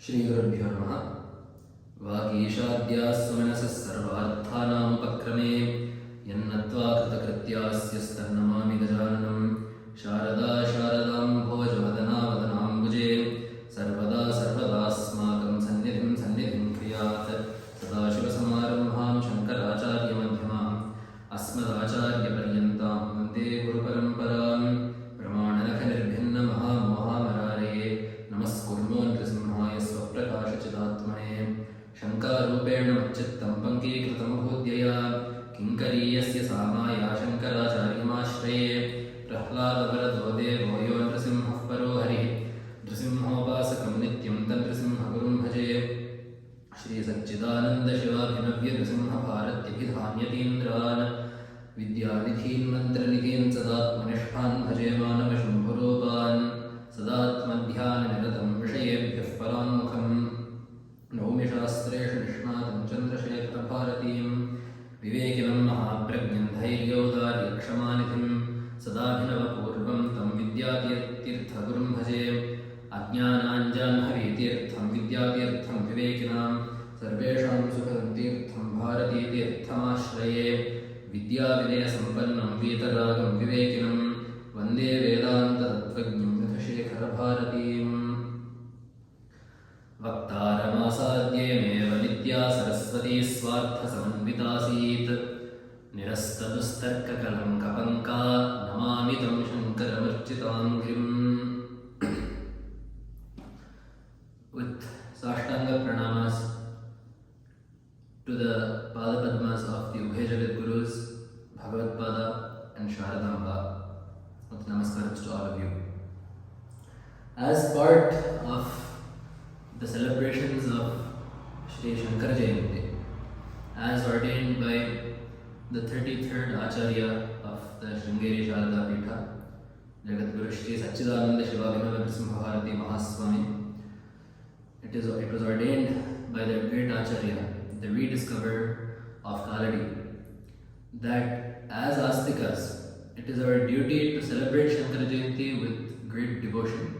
श्रीगुरुभ्यो नमः। वागीशाद्यास्वमनसः सर्वार्थानामुपक्रमे यन्नत्वा कृतकृत्यास्यस्तन्नमामि गजाननं। शारदा शारदाम्भोजवदना वदनाम्बुजे सर्वदा सर्वदास्माकं सन्निधिं सन्निधिं क्रियात्। सदाशिवसमारम्भां शङ्कराचार्यमध्यमाम् अस्मदाचार्यपर्यन्तां वन्दे गुरुपरम्परां। प्रमाणनखनिर्भिन्नमहामोहामरारये नमस्कुर्मो नृसिंहाय स्वप्रकाशचिदात्मने। शङ्कारूपेण मच्चित्तं पङ्कीकृतं भूद्यया किङ्करीयस्य सामाया शङ्कराचार्यमाश्रये। प्रह्लादवरदो देवो यो नृसिंहः परो हरिः नृसिंहोपासकं नित्यं तन्नृसिंहगुरुं भजे। श्रीसच्चिदानन्दशिवाभिनव्यनृसिंहभारत्यभिधान्यतीन्द्रान् विद्यानिधीन् मन्त्रनिधीन् सदात्मनिष्ठान् भजे मानवशम्भुरूपान्। सदात्मध्याननिरतं विषयेभ्यः पराङ्मुखं नौमि शास्त्रेषु निष्णातं चन्द्रशेखरभारतीं। विवेकिनं महाप्रज्ञं धैर्योदार्यक्षमानिधिं सदाभिनवपूर्वं तं विद्यातीर्थगुरुं भजे। अज्ञानाञ्जाह्नवीतीर्थं विद्यातीर्थं विवेकिनां सर्वेषां सुखदं तीर्थं भारतीतीर्थमाश्रये। विद्याविनयसम्पन्नं वीतरागं विवेकिनं वन्दे वेदान्ततत्त्वज्ञं यथशेखरभारतीम्। वक्तारमासाद्येमेव विद्या सरस्वती स्वार्थसमन्वितासीत्। निरस्तदुस्तर्ककलङ्कपङ्का नमामि तं शङ्करमर्चिताङ्घ्रिम्। With Sashtanga Pranamas to the Padapadmas of the Ubhay Jagat Gurus, Bhagavad-pada and Sharadamba, with namaskars to all of you. As part of the celebrations of Shri Shankara Jayanti, as ordained by the 33rd Acharya of the Sringeri Sharada Pitha, Jagat Guru Shri Sacchidananda Shivabhinava Nrsimha Mahaswami, it was ordained by the great Acharya, the rediscoverer of Kaladi, that as Astikas, it is our duty to celebrate Shankara Jayanti with great devotion,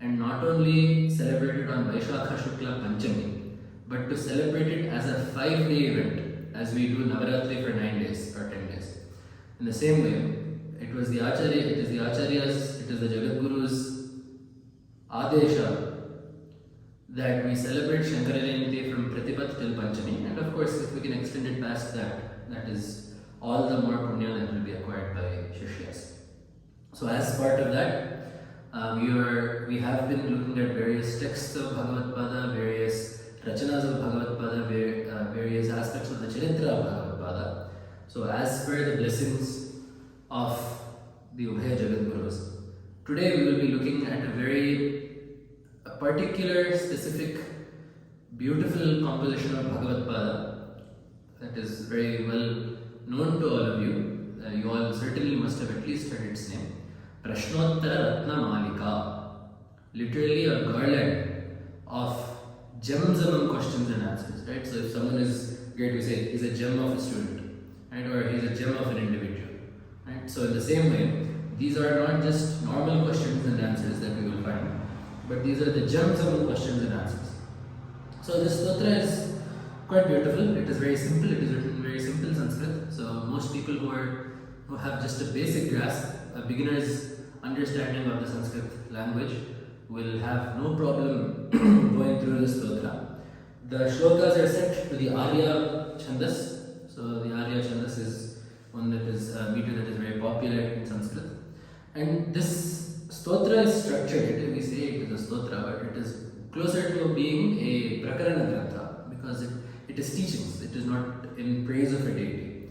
and not only celebrate it on Vaishakha Shukla Panchami, but to celebrate it as a 5-day event, as we do Navaratri for 9 days or 10 days. In the same way, it is the Acharyas, it is the Jagat Guru's ādesha that we celebrate Shankara Jayanti from Pratipat till Panchami, and of course if we can extend it past that, that is all the more punya that will be acquired by Shishyas. So as part of that, we have been looking at various texts of Bhagavad-pada, various rachanas of Bhagavad-pada, various aspects of the Charitra of Bhagavad-pada. So as per the blessings of the Ubhay Jagat Gurus, today we will be looking at a particular, specific, beautiful composition of Bhagavad-pada that is very well known to all of you. You all certainly must have at least heard its name. Praśnottara Ratnamālikā, literally a garland of gems among questions and answers, right? So if someone is great, we say he's a gem of a student, right? Or he's a gem of an individual, right? So in the same way, these are not just normal questions and answers that we will find, but these are the gems among questions and answers. So this stotra is quite beautiful. It is very simple. It is written in very simple Sanskrit. So most people who have just a basic grasp, a beginner's understanding of the Sanskrit language, will have no problem going through this stotra. The shlokas are set to the Arya Chandas. So the Arya Chandas is one that is a meter that is very popular in Sanskrit. And this stotra is structured, we say it is a stotra, but it is closer to being a prakarana grantha because it is teachings, it is not in praise of a deity.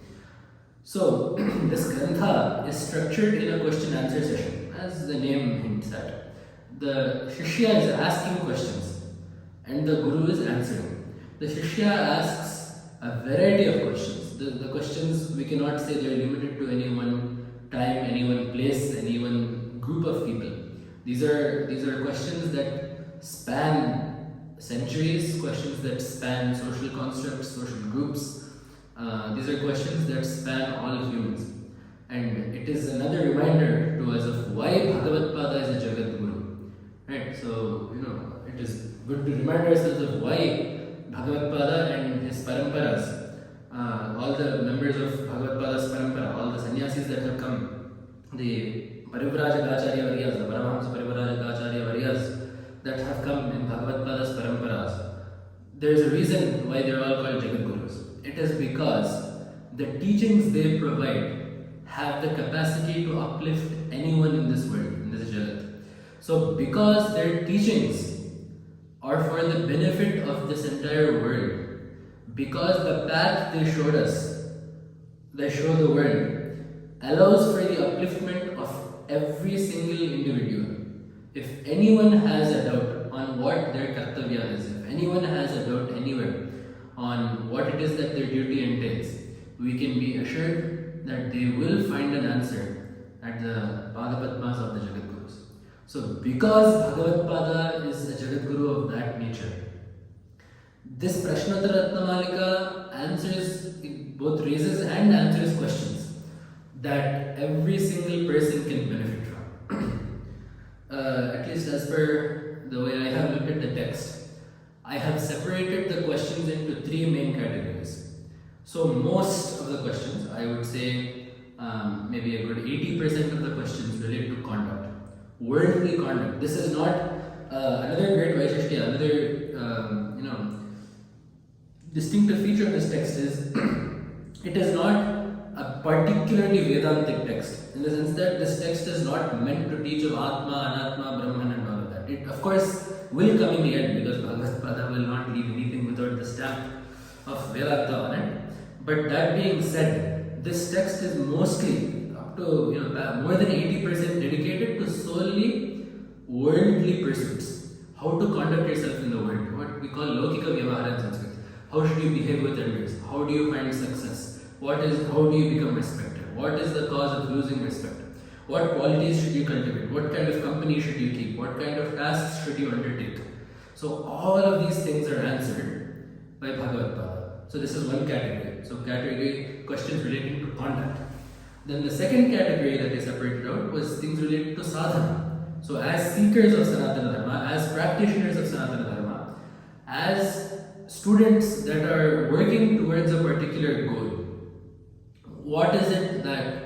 So this grantha is structured in a question-answer session, as the name hints at. The Shishya is asking questions and the Guru is answering. The Shishya asks a variety of questions. The questions, we cannot say they are limited to any one time, any one place, any one group of people. These are questions that span centuries, questions that span social constructs, social groups. These are questions that span all humans. And it is another reminder to us of why Bhagavad-pada is a Jagat Guru. Right? So, it is good to remind ourselves of why Bhagavad-pada and his paramparas, all the members of Bhagavad-pada's parampara, all the sannyasis that have come, the Parivrajaka Varyas, the Paramahamsa Parivrajaka Varyas that have come in Bhagavad-pada's paramparas, there is a reason why they are all called Jagadgurus. It is because the teachings they provide have the capacity to uplift anyone in this world, in this Jagat. So because their teachings are for the benefit of this entire world, because the path they showed us, they show the world, allows for the upliftment of every single individual. If anyone has a doubt on what their kartavya is, if anyone has a doubt anywhere on what it is that their duty entails, we can be assured that they will find an answer at the Padapadmas of the Jagadgurus. So because Bhagavad-pada is a Jagadguru of that nature, this Praśnottara Ratnamālikā answers, it both raises and answers questions that every single person can benefit from. At least as per the way I have looked at the text, I have separated the questions into three main categories. So most of the questions, I would say maybe a good 80% of the questions relate to conduct, worldly conduct. This is not another great Vaishishthya, another distinctive feature of this text is it is not a particularly Vedantic text, in the sense that this text is not meant to teach of Atma, Anatma, Brahman and all of that. It of course will come in the end, because Bhagavad-pada will not leave anything without the stamp of Vedanta on it. But that being said, this text is mostly up to more than 80% dedicated to solely worldly pursuits. How to conduct yourself in the world, what we call Lokika Vyavahara in Sanskrit. How should you behave with others? How do you find success? How do you become respected? What is the cause of losing respect? What qualities should you cultivate? What kind of company should you keep? What kind of tasks should you undertake? So all of these things are answered by Bhagavad-pada. So this is one category. So category questions relating to conduct. Then the second category that I separated out was things related to sadhana. So as seekers of Sanatana Dharma, as practitioners of Sanatana Dharma, as students that are working towards a particular goal, what is it that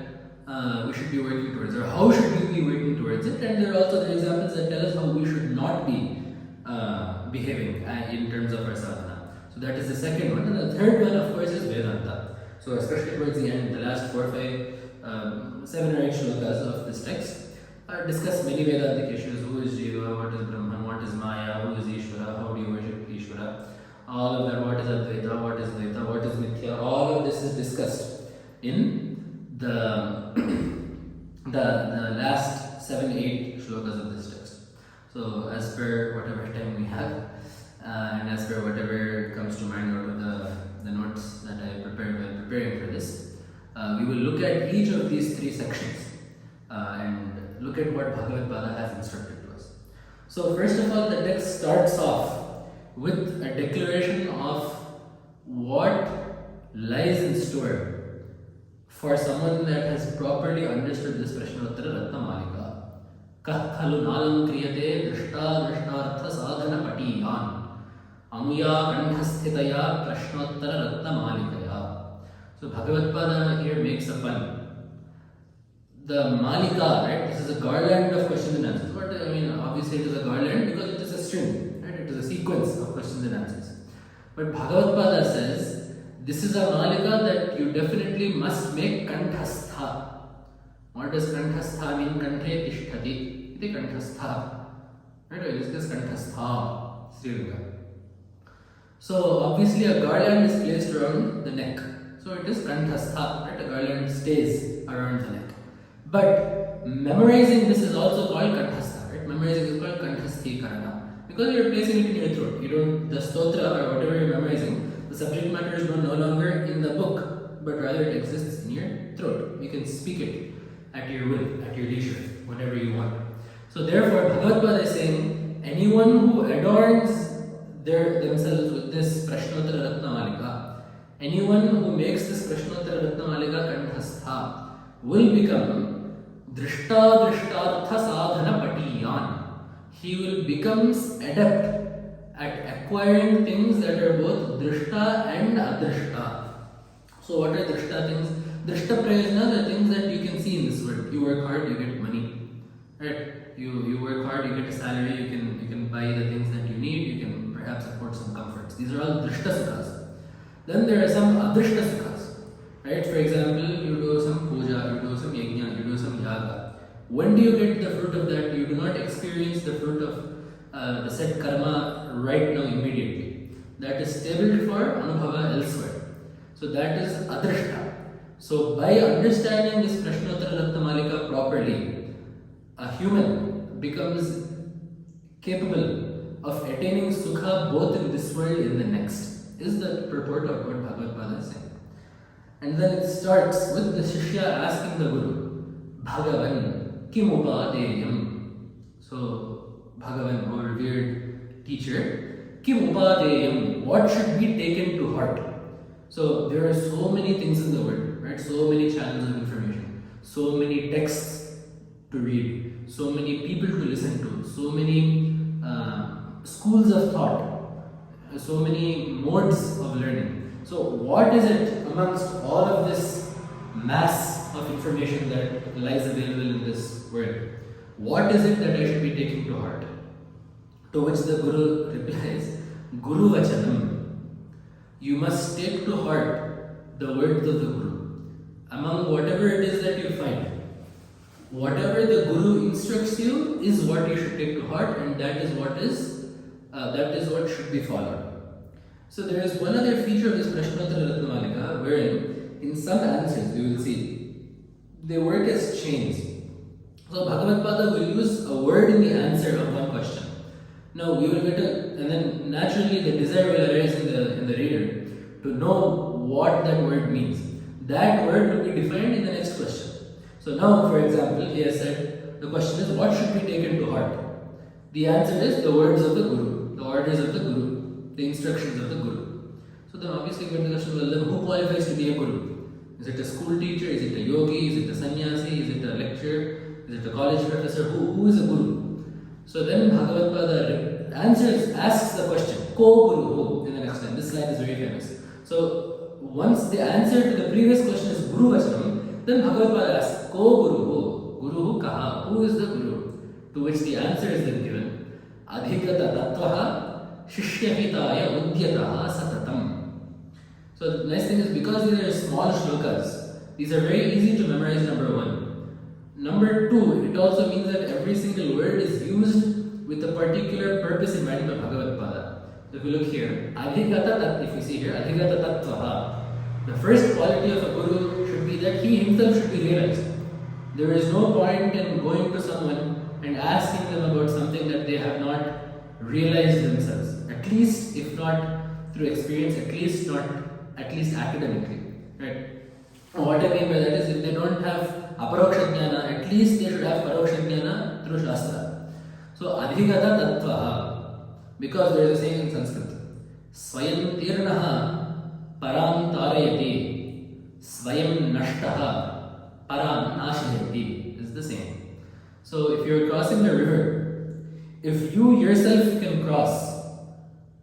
we should be working towards, or how should we be working towards it? And there are also the examples that tell us how we should not be behaving in terms of our sadhana. So that is the second one. And the third one, of course, is Vedanta. So especially towards the end, the last 4, 5, 7 or 8 shlokas of this text discuss many Vedantic issues. Who is Jiva? What is Brahman? What is Maya? Who is Ishvara? How do you worship Ishvara? All of that. What is Advaita? What is Dvaita? What is Mithya? All of this is discussed in the last 7, 8 shlokas of this text. So as per whatever time we have, and as per whatever comes to mind out of the notes that I prepared while preparing for this, we will look at each of these 3 sections and look at what Bhagavad-pada has instructed to us. So first of all, the text starts off with a declaration of what lies in store for someone that has properly understood this Praśnottara Ratnamālikā. Kah khalu nalam kriyate drishta sadhana patiyan amuya kanthasthitaya Praśnottara Ratnamālikaya. So Bhagavad-pada here makes a pun. The Malika, right? This is a garland of questions and answers. But obviously it is a garland because it is a string, right? It is a sequence of questions and answers. But Bhagavad-pada says, this is a Malika that you definitely must make kanthastha. What does kanthastha mean? Kanthe tishtati. Iti kanthastha. Right? We discuss kanthastha. Sri. So obviously a garland is placed around the neck. So it is kanthastha. Right? A garland stays around the neck. But memorizing this is also called kanthastha. Right? Memorizing is called kanthasthikarana. Because you are placing it in your throat. You don't, the stotra or whatever you are memorizing, the subject matter is no longer in the book, but rather it exists in your throat. You can speak it at your will, at your leisure, whatever you want. So therefore, Bhagavad-pada is saying, anyone who adorns themselves with this Praśnottara Ratnamālikā, anyone who makes this Praśnottara Ratnamālikā kanthastha, will become drishtartha sadhana patiyan, he will become adept at acquiring things that are both drishta and adrishta. So what are drishta things? Drishta prayojana are things that you can see in this world. You work hard, you get money. Right? You work hard, you get a salary, you can buy the things that you need, you can perhaps afford some comforts. These are all drishta sukhas. Then there are some adrishta sukhas. Right? For example, you do some puja, you do some yajna, you do some yaga. When do you get the fruit of that? You do not experience the fruit of the said karma right now immediately. That is tabled for anubhava elsewhere. So that is adrishta. So by understanding this Praśnottara Ratnamālikā properly, a human becomes capable of attaining sukha both in this world and the next. Is the purport of what Bhagavad Pada is saying. And then it starts with the Shishya asking the Guru, Bhagavan, kim upadeyam? So, Bhagavan, our revered teacher, kim upadeyam? What should be taken to heart? So, there are so many things in the world, right? So many channels of information, so many texts to read, so many people to listen to, so many schools of thought, so many modes of learning. So what is it amongst all of this mass of information that lies available in this world? What is it that I should be taking to heart? To which the Guru replies, Guru Vachanam. You must take to heart the words of the Guru. Among whatever it is that you find, whatever the Guru instructs you is what you should take to heart, and that is what should be followed. So there is one other feature of this Praśnottara Ratnamālikā wherein in some answers you will see they work as chains. So Bhagavad Pada will use a word in the answer of one question. Now we will get and then naturally the desire will arise in the reader to know what that word means. That word will be defined in the next question. So now, for example, he has said, the question is, what should be taken to heart? The answer is the words of the Guru, the orders of the Guru, the instructions of the Guru. So then obviously we have the question, well, then who qualifies to be a Guru? Is it a school teacher? Is it a yogi? Is it a sannyasi? Is it a lecturer? Is it a college professor? Who is a Guru? So then Bhagavad Pada asks the question, Ko Guru Ho, in the next line. This line is very famous. So once the answer to the previous question is Guru Vachanam, then Bhagavad Pada asks, Ko Guru Ho? Guru Ho Kaha? Who is the Guru? To which the answer is then given, Adhikata Tattvaha Shishyahitaya Udyataha Satatam. So the nice thing is, because these are small shlokas, these are very easy to memorize, number one. Number two, it also means that every single word is used with a particular purpose in mind by Bhagavad Pada. So if you look here, if you see here, Adhikata Tattvaha, the first quality of a Guru should be that he himself should be realized. There is no point in going to someone and asking them about something that they have not realized themselves. At least, if not through experience, at least academically. Right? What I mean by that is, if they don't have aparoksha jnana, at least they should have paroksha jnana through Shastra. So, adhigata tattvaha, because there is a saying in Sanskrit, Swayam tirnaha param tarayati, Swayam nashtaha param nashayati, is the same. So, if you're crossing the river, if you yourself can cross,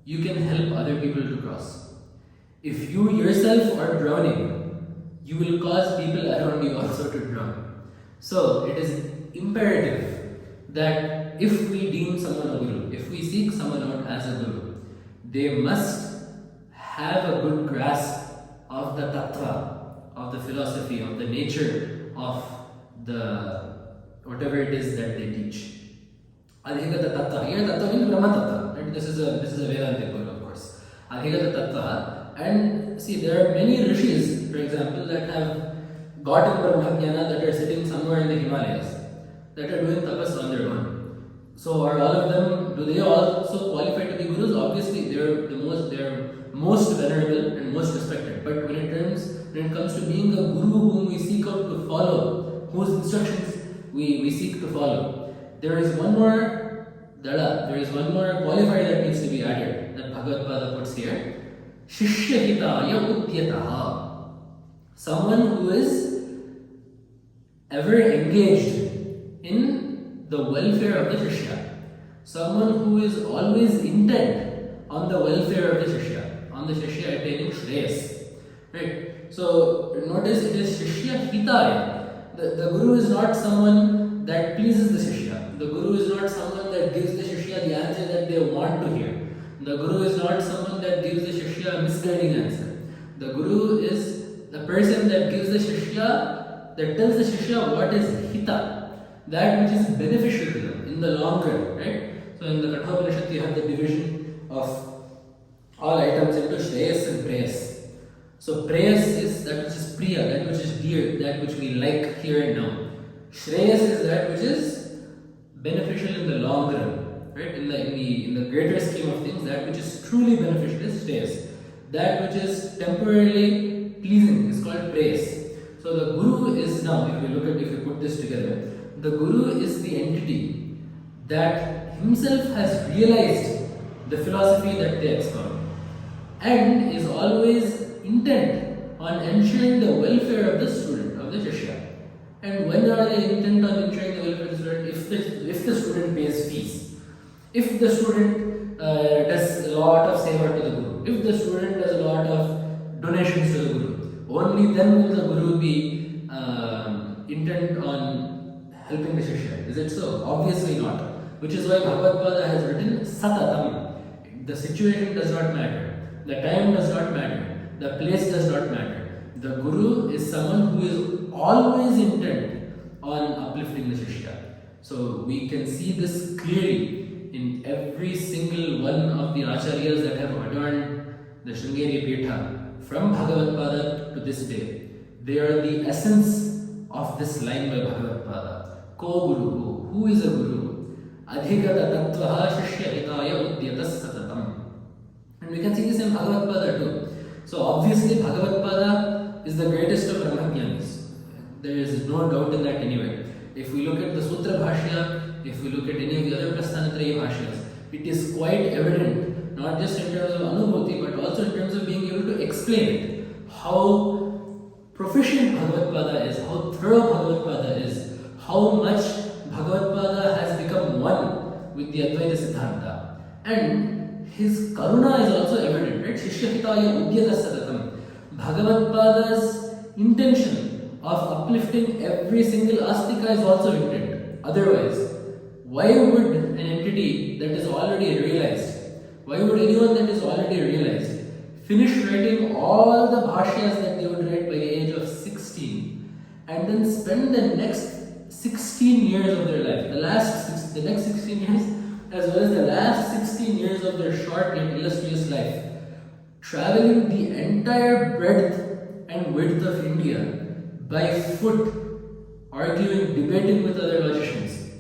you can help other people to cross. If you yourself are drowning, you will cause people around you also to drown. So, it is imperative that if we deem someone a Guru, if we seek someone out as a Guru, they must have a good grasp of the tattva, of the philosophy, of the nature of the whatever it is that they teach. Adhikata tattva. Here tattva means Brahma tattva. Right? This is a Vedantic word, of course. Adhikata tattva. And see, there are many rishis, for example, that have gotten Brahmajnana, that are sitting somewhere in the Himalayas, that are doing tapas on their own. So are all of them, do they also qualify to be Gurus? Obviously, they're most venerable and most respected. But when it comes to being a Guru whom we seek out to follow, whose instructions we seek to follow, there is one more dada, there is one more qualifier that needs to be added, that Bhagavad Pada puts here. Shishyahitaya udyataha. Someone who is ever engaged in the welfare of the Shishya. someone who is always intent on the welfare of the Shishya, on the Shishya attaining Shreyas. Right? So notice it is Shishya Hitaya. The Guru is not someone that pleases the Shishya. The Guru is not someone that gives the Shishya the answer that they want to hear. The Guru is not someone that gives the Shishya a misguiding answer. The Guru is the person that gives the Shishya, that tells the Shishya what is Hita, that which is beneficial to them in the long run, right? So in the Kathopanishad you have the division of all items into Shreyas and Preyas. So Preyas is that which is Priya, that which is dear, that which we like here and now. Shreyas is that which is beneficial in the long run, right? In the greater scheme of things, that which is truly beneficial is Shreyas. That which is temporarily pleasing is called Preyas. So the Guru is now, if you put this together, the Guru is the entity that himself has realized the philosophy that they expound and is always intent on ensuring the welfare of the student, of the Shishya. And when are they intent on ensuring the welfare of the student? If the student pays fees, if the student does a lot of seva to the Guru, if the student does a lot of donations to the Guru, only then will the Guru be intent on helping the Shishya. Is it so? Obviously not. Which is why Bhagavad has written Satatam. The situation does not matter. The time does not matter. The place does not matter. The Guru is someone who is always intent on uplifting the Shishya. So we can see this clearly in every single one of the Acharyas that have adorned the Sringeri Pitha from Bhagavad to this day. They are the essence of this line by Bhagavad Ko Guru, who is a Guru? Adhikata tattvaha shishya hitaya udyatas satatam. And we can see this in Bhagavad too. So obviously Bhagavad is the greatest of Brahmajnanis. There is no doubt in that anywhere. If we look at the Sutra Bhashya, if we look at any of the other Prasthanatrayi Bhashyas, it is quite evident, not just in terms of Anubhuti, but also in terms of being able to explain it, how proficient Bhagavad is, how thorough Bhagavad is, how much Bhagavad has become one with the Advaita Siddhanta. And his Karuna is also evident, right? Shishyahitaya Udyata Sadatam. Bhagavad-pada's intention of uplifting every single astika is also intent. Otherwise, why would an entity that is already realized, why would anyone that is already realized finish writing all the bhashyas that they would write by the age of 16 and then spend the next 16 years of their life, the next 16 years as well as the last 16 years of their short and illustrious life, traveling the entire breadth and width of India by foot, arguing, debating with other logicians,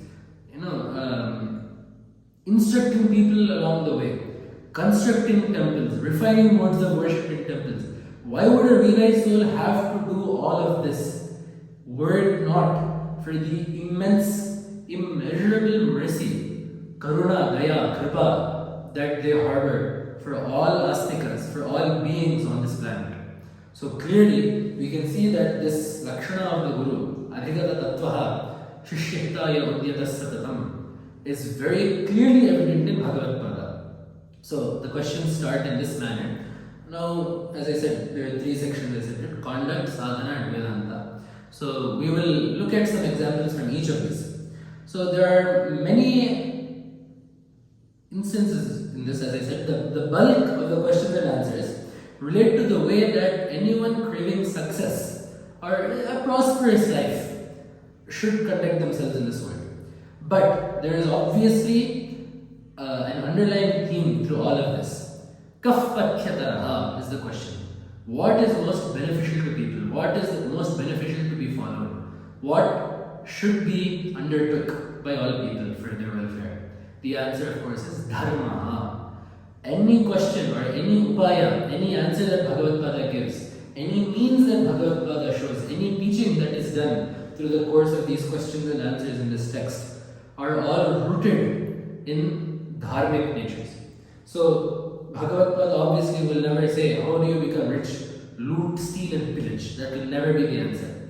instructing people along the way, constructing temples, refining modes of worship in temples. Why would a realized soul have to do all of this were it not for the immense, immeasurable mercy, karuna, daya, kripa that they harbor for all astikas, for all beings on this planet? So clearly, we can see that this Lakshana of the Guru, Adhikata Tattvaha, Shishyahitaya Udyatas Satatam, is very clearly evident in Bhagavad-pada. So the questions start in this manner. Now, as I said, there are three sections, isn't it? Conduct, Sadhana and Vedanta. So we will look at some examples from each of these. So there are many instances in this, as I said. The bulk of the questions and answers relate to the way that anyone craving success or a prosperous life should conduct themselves in this world. But there is obviously an underlying theme through all of this. Kaf pathyataraha is the question. What is most beneficial to people? What is most beneficial to be followed? What should be undertook by all people for their welfare? The answer, of course, is dharma. Any question or any upaya, any answer that Bhagavad-pada gives, any means that Bhagavad-pada shows, any teaching that is done through the course of these questions and answers in this text are all rooted in dharmic natures. So Bhagavad-pada obviously will never say, how do you become rich? Loot, steal and pillage. That will never be the answer.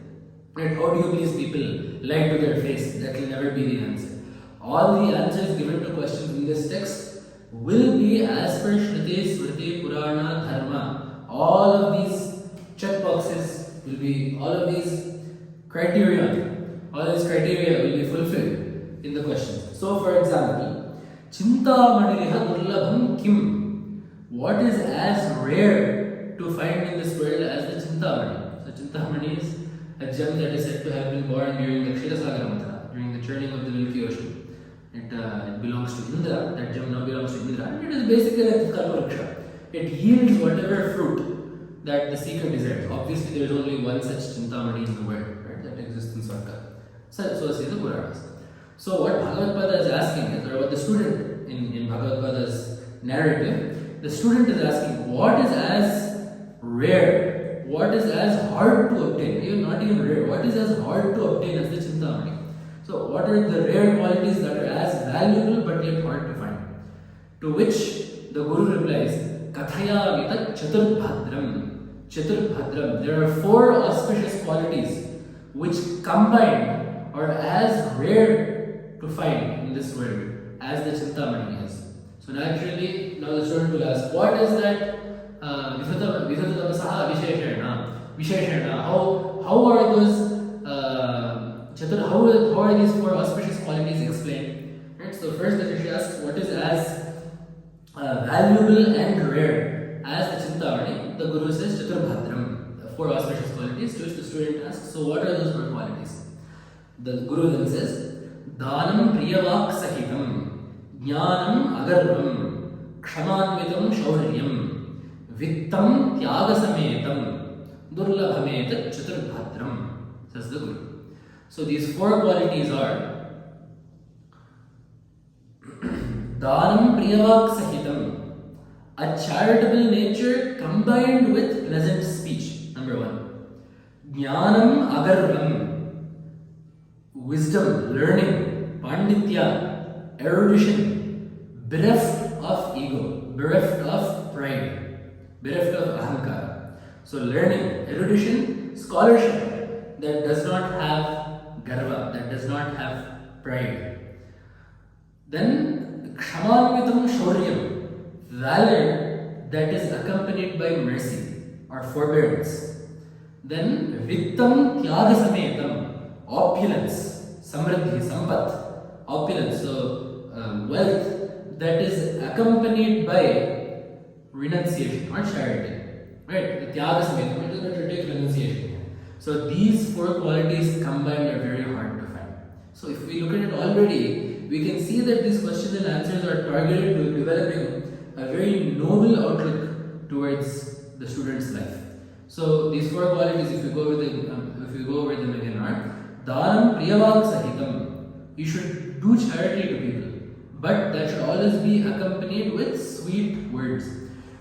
Right? How do you please people? Lie to their face. That will never be the answer. All the answers given to questions in this text will be as per Shruti, Smriti, Purana, Dharma. All of these check boxes will be, all of these criteria will be fulfilled in the questions. So, for example, Chintamaniha Durlabham Kim. What is as rare to find in this world as the Chintamani? So, Chintamani is a gem that is said to have been born during the Kshitasagara Manthana, during the churning of the Milky Ocean. It belongs to Indra. That gem now belongs to Indra. And it is basically like Kalpavriksha. It yields whatever fruit that the seeker desires. Obviously, there is only one such Chintamani in the world, right? That exists in Swarga. So say the Puranas. So what Bhagavad is asking is, or what the student in Bhagavad narrative, the student is asking, what is as rare, what is as hard to obtain, even not even rare, what is as hard to obtain as the Chintamani? So what are the rare qualities that are as valuable but yet hard to find? To which the Guru replies, Kathaya Vita Chaturbhadram. Chaturbhadram. There are 4 auspicious qualities which combined are as rare to find in this world as the Chintamani is. So naturally, now the student will ask, what is that Vidhatatapasaha Visheshana? How are those how are these 4 auspicious qualities explained? Right? So first the Rishi asks, what is as valuable and rare as the Chintamani? The Guru says Chaturbhadram, the 4 auspicious qualities, to which the student asks, so what are those 4 qualities? The Guru then says, Dhanam Priyavak Sahitam, Jnanam Agarvam, Kshamanvitam Shauryam, Vittam Tyagasametam, Durlabhametat Chaturbhadram, says the Guru. So these 4 qualities are Dhanam Priyavak Sahitam, a charitable nature combined with pleasant speech, number 1. Jnanam Agarvam, wisdom, learning, Panditya, erudition, bereft of ego, bereft of pride, bereft of Ahankara. So learning, erudition, scholarship that does not have Garva, that does not have pride. Then Kshamanvitam Shauryam, valor that is accompanied by mercy or forbearance. Then Vittam Tyagasametam, opulence, Samriddhi, Sampat, opulence, so wealth that is accompanied by renunciation or charity. Right? The Tyagasametam, it is going to take renunciation. So these 4 qualities combined are very hard to find. So if we look at it already, we can see that these questions and answers are targeted to developing a very noble outlook towards the student's life. So these 4 qualities, if we go over them again, are Dhanam Priyavak Sahitam. You should do charity to people, but that should always be accompanied with sweet words.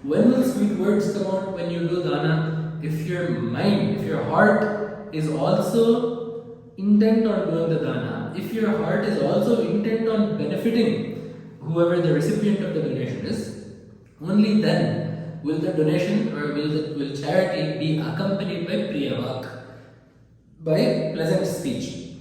When will sweet words come out when you do dana? If your mind, if your heart is also intent on doing the dana, if your heart is also intent on benefiting whoever the recipient of the donation is, only then will the donation or will charity be accompanied by priyavak, by pleasant speech.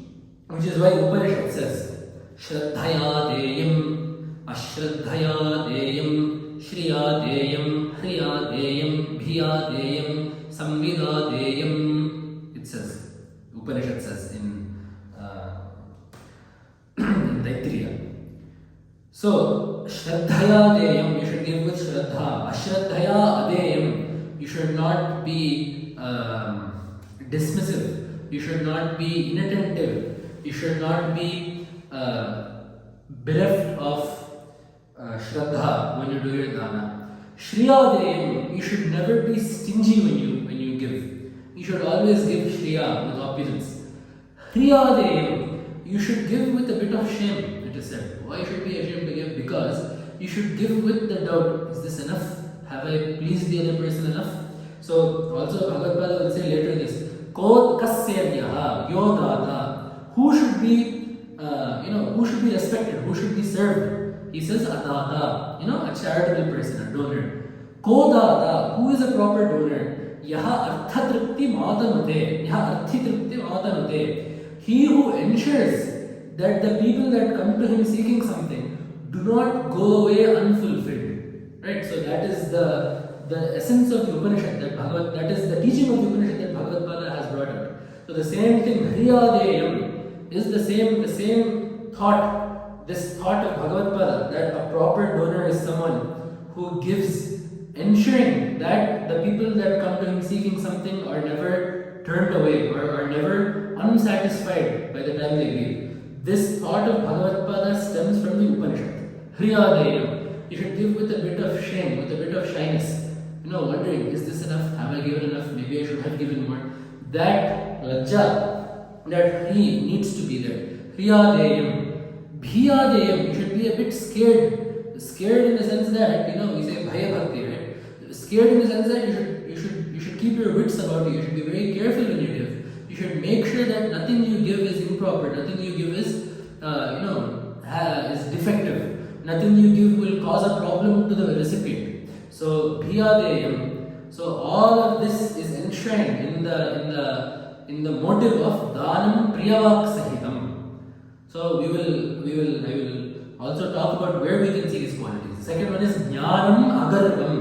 Which is why Upanishad says, Shraddhaya deyam, Ashraddhaya deyam, Shriya deyam, Hriya deyam, Bhiya deyam, Samvida deyam, it says, Upanishad says in Taittiriya. So, Shraddhaya deyam, you should give with Shraddha. Ashraddhaya adeyam, you should not be dismissive. You should not be inattentive. You should not be bereft of Shraddha when you do your dana. Shriyadeyam, you should never be stingy when you give. You should always give Shriya with opulence. Hriyadeyam, you should give with a bit of shame, it is said. Why should be ashamed to give? Because you should give with the doubt, is this enough? Have I pleased the other person enough? So also Bhagavad will say later this, Kod kasyaryaha yodata, who should be respected, who should be served? He says adata, a charitable person, a donor. Kodata, who is a proper donor? Yaha arthatripti matanute, yaha arthitripti matanute. He who ensures that the people that come to him seeking something do not go away unfulfilled. Right? So that is the essence of the Upanishad, that is the teaching of the Upanishad that Bhagavad Pada has brought out. So the same thing, Hriyadeyam, is the same thought, this thought of Bhagavad Pada, that a proper donor is someone who gives, ensuring that the people that come to him seeking something are never turned away or are never unsatisfied by the time they leave. This thought of Bhagavad Pada stems from the Upanishad. Hriyadeyam. You should give with a bit of shame, with a bit of shyness. Wondering, is this enough? Have I given enough? Maybe I should have given more. That lajja, that Hri needs to be there. Hriyadeyam. Bhiyadeyam. You should be a bit scared. Scared in the sense that, we say Bhaya Bhakti, right? Scared in the sense that you should keep your wits about you. You should be very careful when you give. You should make sure that nothing you give is improper. Nothing you give is, is defective. Nothing you give will cause a problem to the recipient. So bhiyadeyam. So all of this is enshrined in the motive of dhanam priyavak sahitam. So I will also talk about where we can see these qualities. The second one is jnanam agarvam.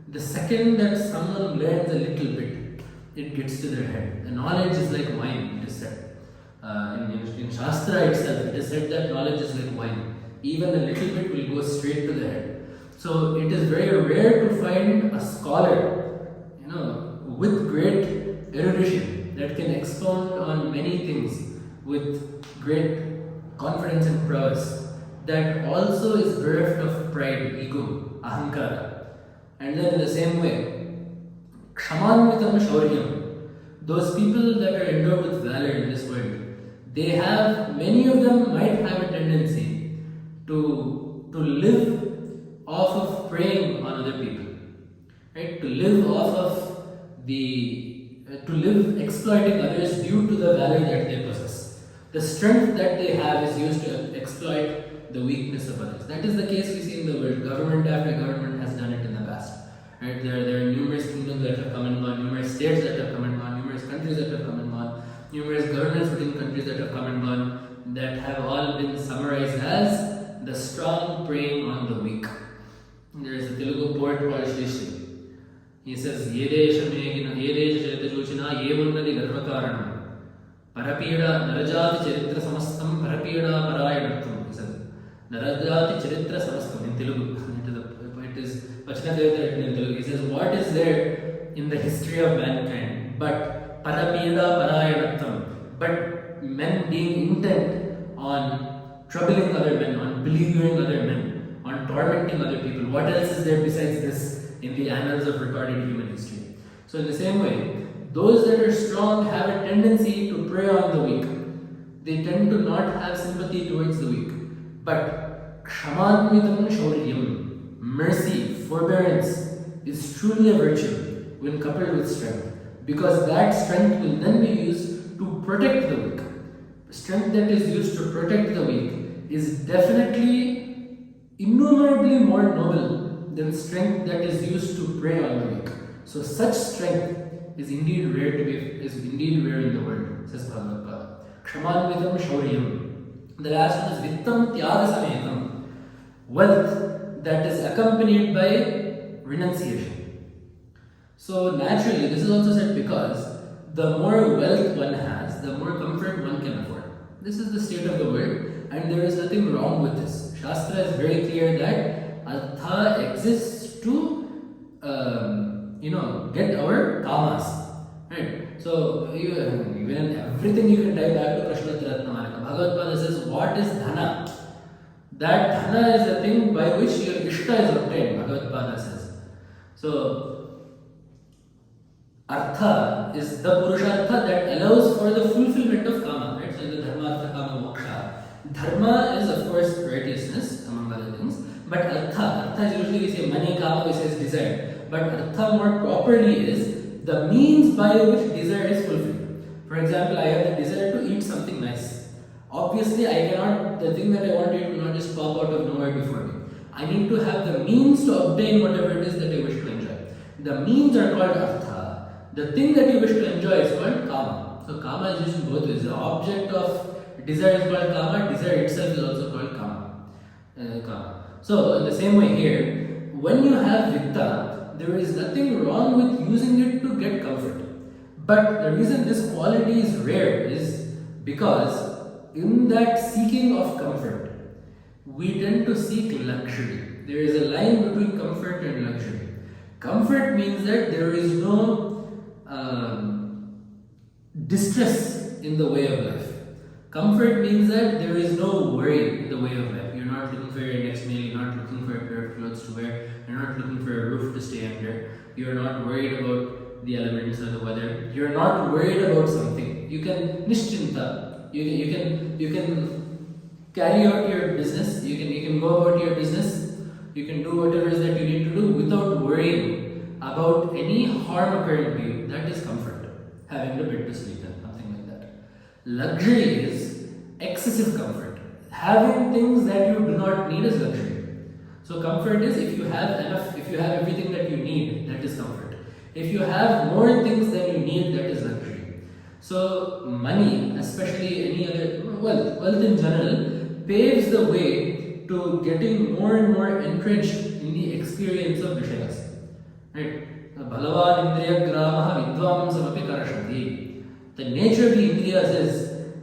The second that someone learns a little bit, it gets to their head. The knowledge is like wine, it is said. In Shastra itself, it is said that knowledge is like wine. Even a little bit will go straight to the head. So it is very rare to find a scholar, with great erudition that can expound on many things with great confidence and prowess, that also is bereft of pride, ego, ādiŞankara. And then in the same way, kshamanvitam shauryam, those people that are endowed with valor in this world, many of them might have a tendency to live off of preying on other people, right? To live exploiting others due to the valor that they possess. The strength that they have is used to exploit the weakness of others. That is the case we see in the world. Government after government has done it in the past. Right? There are numerous kingdoms that have come and gone, numerous states that have come and gone, numerous countries that have come and gone, numerous governments within countries that have come and gone, that have all been summarized as the strong preying on the weak. There is a Telugu poet called Shri. He says, Yedesha Megina, Yedesha Chetajuchina, Yevunnadi Garvakaranam, Parapida, Narajati Charitra Samastam, Parapida Parayanatum. He says, Narajati Charitra Samastam in Telugu. It is Praśnottara in Telugu. He says, what is there in the history of mankind but Parapida Parayanatum, but men being intent on troubling other men, on beleaguering other men, on tormenting other people. What else is there besides this in the annals of recorded human history? So in the same way, those that are strong have a tendency to prey on the weak. They tend to not have sympathy towards the weak. But kshamanvitam shauryam, mercy, forbearance, is truly a virtue when coupled with strength. Because that strength will then be used to protect the weak. Strength that is used to protect the weak is definitely innumerably more noble than strength that is used to prey on the weak. So such strength is indeed rare in the world, says Bhagavad Pada. Kshamanvitam shauryam. The last one is vittam tyagasametam, wealth that is accompanied by renunciation. So naturally, this is also said because the more wealth one has, the more comfort one can afford. This is the state of the world, and there is nothing wrong with this. Shastra is very clear that artha exists to get our kamas. Right? So even everything you can tie back to Praśnottara Ratnamālikā. Bhagavad Pada says, what is dhana? That dhana is the thing by which your ishta is obtained, Bhagavad Pada says. So artha is the purushartha that allows for the fulfillment of kama, right? So the dharma, artha, kama, moksha. Dharma is of course righteousness, among other things. But artha is usually we say money, kama, we say is desire. But artha more properly is the means by which desire is fulfilled. For example, I have the desire to eat something nice. Obviously, the thing that I want to eat will not just pop out of nowhere before me. I need to have the means to obtain whatever it is that I wish to enjoy. The means are called artha. The thing that you wish to enjoy is called kama. So kama is used in both ways. The object of desire is called kama, desire itself is also called kama. So in the same way here, when you have vitta, there is nothing wrong with using it to get comfort. But the reason this quality is rare is because in that seeking of comfort, we tend to seek luxury. There is a line between comfort and luxury. Comfort means that there is no distress in the way of life. Comfort means that there is no worry in the way of life. You're not looking for your next meal, you're not looking for a pair of clothes to wear, you're not looking for a roof to stay under, you're not worried about the elements or the weather, you're not worried about something. You can nischinta, you can carry out your business, you can go about your business, you can do whatever it is that you need to do without worrying about any harm occurring to you. That is comfort. Having a bed to sleep in, something like that. Luxury is excessive comfort. Having things that you do not need is luxury. So comfort is if you have enough, if you have everything that you need, that is comfort. If you have more things than you need, that is luxury. So money, especially any other wealth in general, paves the way to getting more and more entrenched in the experience of Vishayas. Right? Bhalavan indriya gramaha vidvam samapi karashati. The nature of the indriyas is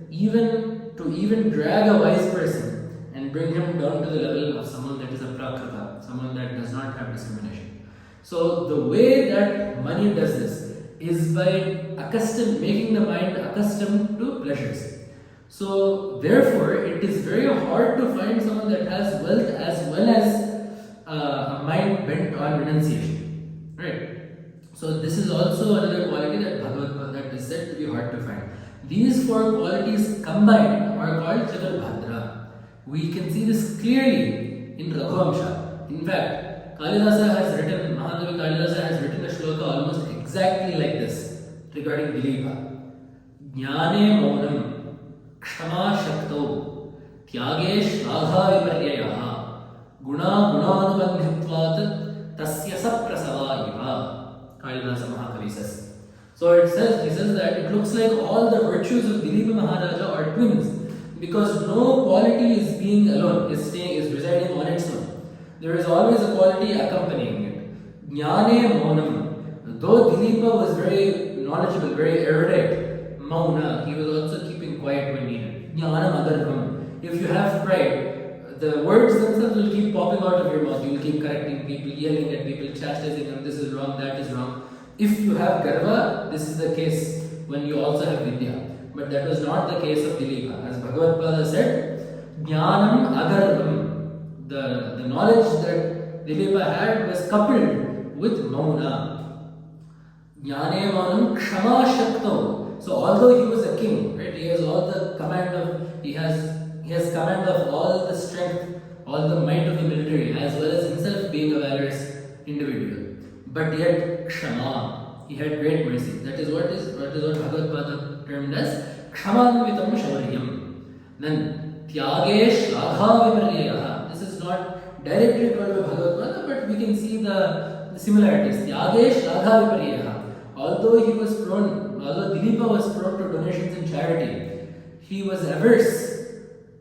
even drag a wise person and bring him down to the level of someone that is a prakrita, someone that does not have discrimination. So the way that money does this is by making the mind accustomed to pleasures. So therefore, it is very hard to find someone that has wealth as well as a mind bent on renunciation. Right? So this is also another quality that is said to be hard to find. These four qualities combined are called Chaturabhadra. We can see this clearly in Raghuvamsha. In fact, Mahanavi Kalidasa has written a shloka almost exactly like this regarding Dilipa. Jnane maunam kshama shakto tyage shladha viparyayaha guna gunanubandhitvat tasya saprasava iva. Kalidasa Mahakavi says. So he says that it looks like all the virtues of Dilipa Maharaja are twins because no quality is being alone, is residing on its own. There is always a quality accompanying it. Jnane maunam. Though Dilipa was very knowledgeable, very erudite, mauna, he was also keeping quiet when needed. Jnanam agarvam. If you have pride, the words themselves will keep popping out of your mouth. You will keep correcting people, yelling at people, chastising them, this is wrong, that is wrong. If you have garva, this is the case when you also have vidya. But that was not the case of Dilipa. As Bhagavad Pada said, Jnanam agarvam. The knowledge that Dilipa had was coupled with mauna. Jnane maunam kshama shakto. So although he was a king, right, he has all the command of, he has command of all the strength, all the might of the military, as well as himself being a valorous individual. But yet kshama, he had great mercy. That is what Bhagavad Pada termed as kshamanvitam shauryam. Then tyage shladha viparyayaha. This is not directly told by Bhagavad Pada, but we can see the similarities. Tyage shladha viparyayaha. Although Dilipa was prone to donations and charity, he was averse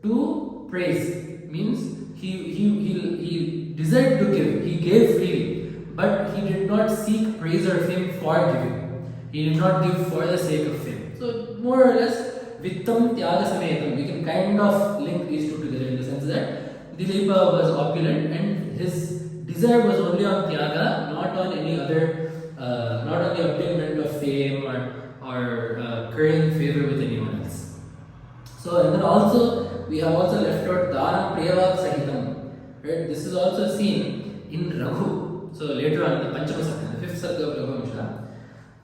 to praise. Means he desired to give. He gave freely. But he did not seek praise or fame for giving. He did not give for the sake of fame. So more or less, Vittam Tyaga Sametam, we can kind of link these two together in the sense that Dilipa was opulent and his desire was only on Tyaga, not on any other, not on the obtainment of fame or currying favor with anyone else. So and then also, we have also left out Dhanam Priyavak Sahitam. Right? This is also seen in Raghu. So later on in the Panchama Sakha, the 5th Sarga of Raghuvamsha,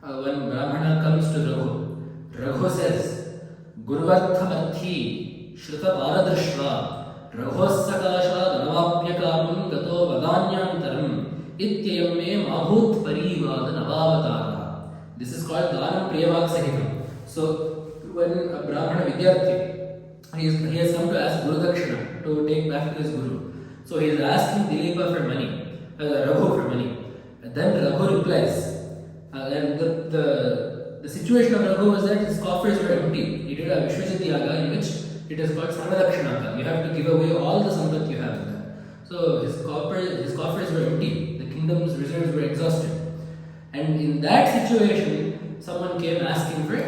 when Brahmana comes to Raghu says, Gurvarthamathi Shruta Paradrishva Raghosakasha Dhanavapyakamam Gato Vadanyantaram Ityayam me Mahut Parivada Navavatara. This is called Dhanam Priyavak Sahitam. So when a Brahmana Vidyarthi, he has come to ask Guru Dakshina to take back to his Guru. So he is asking Dilipa for money. Raghu for money. And then Raghu replies. And the situation of Raghu was that his coffers were empty. He did a Vishwajit Yaga in which it is called Sarvadakshinaka. You have to give away all the sampat you have. So his coffers were empty, the kingdom's reserves were exhausted. And in that situation, someone came asking for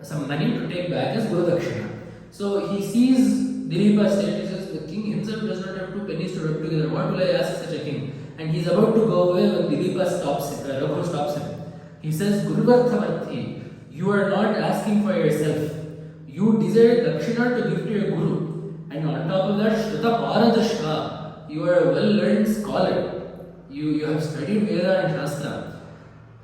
some money to take back as Guru Dakshina. So he sees Dilipa state, he says, the king himself does not have 2 pennies to rub together. What will I ask such a king? And he's about to go away when Dilipa Raghu stops him. He says, Guruvarthavarthi, you are not asking for yourself. You desire Dakshina to give to your Guru. And on top of that, Shruta Paradashka, you are a well-learned scholar. You have studied Veda and Shastra.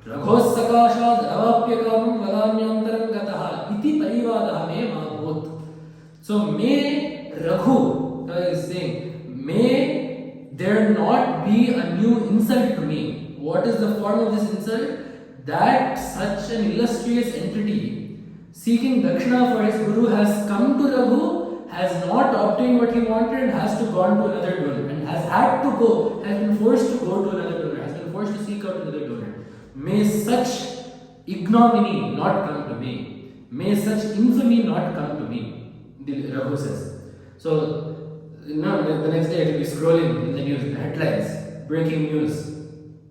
Raghos Sakasha Dravapyakamam Vadanyantaram Gataha Iti Parivadaha Me Mahabhut. So may Raghu is saying, may there not be a new insult to me. What is the form of this insult? That such an illustrious entity seeking Dakshina for his Guru has come to Raghu, has not obtained what he wanted and has to gone to another donor and has been forced to go to another donor, has been forced to seek out another donor. May such ignominy not come to me. May such infamy not come to me, Raghu says. So, now the next day it will be scrolling in the news, the headlines, breaking news.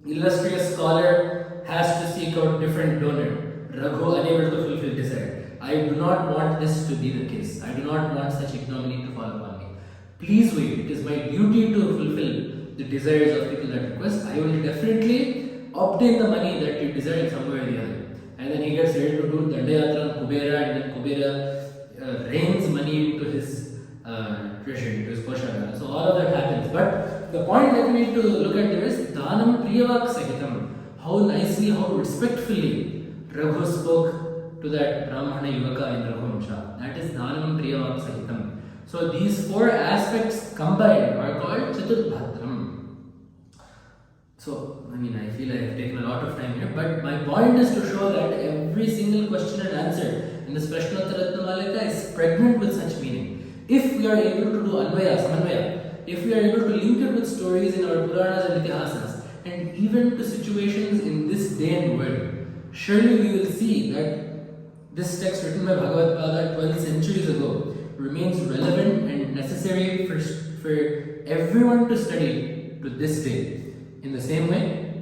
Illustrious scholar has to seek out different donor. Raghu unable to fulfill desire. I do not want this to be the case. I do not want such ignominy to fall upon me. Please wait. It is my duty to fulfill the desires of people that request. I will definitely obtain the money that you desire somewhere or the other. And then he gets ready to do Dandayatra on Kubera, and then Kubera rains money into his treasury, into his koshagara. So all of that happens. But the point that we need to look at there is Dhanam Priyavak Sahitam. How nicely, how respectfully Raghu spoke to that Brahmana Yuvaka in Raghuvamsha. That is Dhanam Priyavak Sahitam. So these 4 aspects combined are called Chaturbhadram. So, I feel I have taken a lot of time here, but my point is to show that every single question and answer in this Praśnottara Ratnamālikā is pregnant with such meaning. If we are able to do Anvaya, Samanvaya, if we are able to link it with stories in our Puranas and Itihasas, and even to situations in this day and world, surely we will see that this text written by Bhagavad Pada 12 centuries ago remains relevant and necessary for everyone to study to this day. In the same way,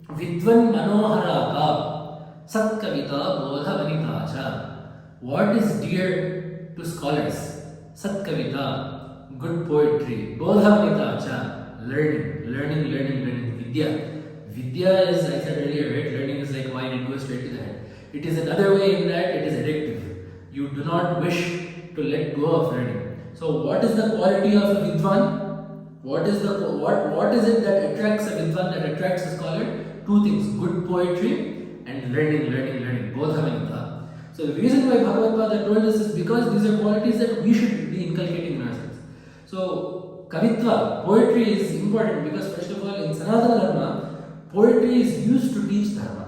Vidvan Manoharaka Sat Kavita Bodha Vanitacha. What is dear to scholars? Sat Kavita, good poetry. Bodha Vanitacha, learning. Vidya is, I said earlier, right? Learning is like wine, it goes straight to the head. It is another way in that it is addictive. You do not wish to let go of learning. So what is the quality of a Vidvan? What is it that attracts a Vidvan, that attracts a scholar? 2 things, good poetry and learning. Bodha Vanita. So the reason why Bhagavad Pada told us is because these are qualities that we should be inculcating in ourselves. So Kavitva, poetry is important because first of all in Sanatana Dharma, poetry is used to teach Dharma.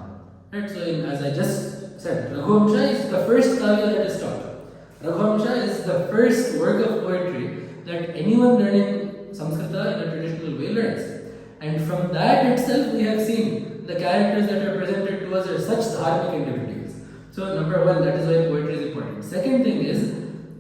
Right? So as I just said, Raghuvamsha is the first kavya that is taught. Raghuvamsha is the first work of poetry that anyone learning Samskrita in a traditional way learns. And from that itself we have seen the characters that are presented to us are such dharmic individuals. So number 1, that is why poetry is important. Second thing is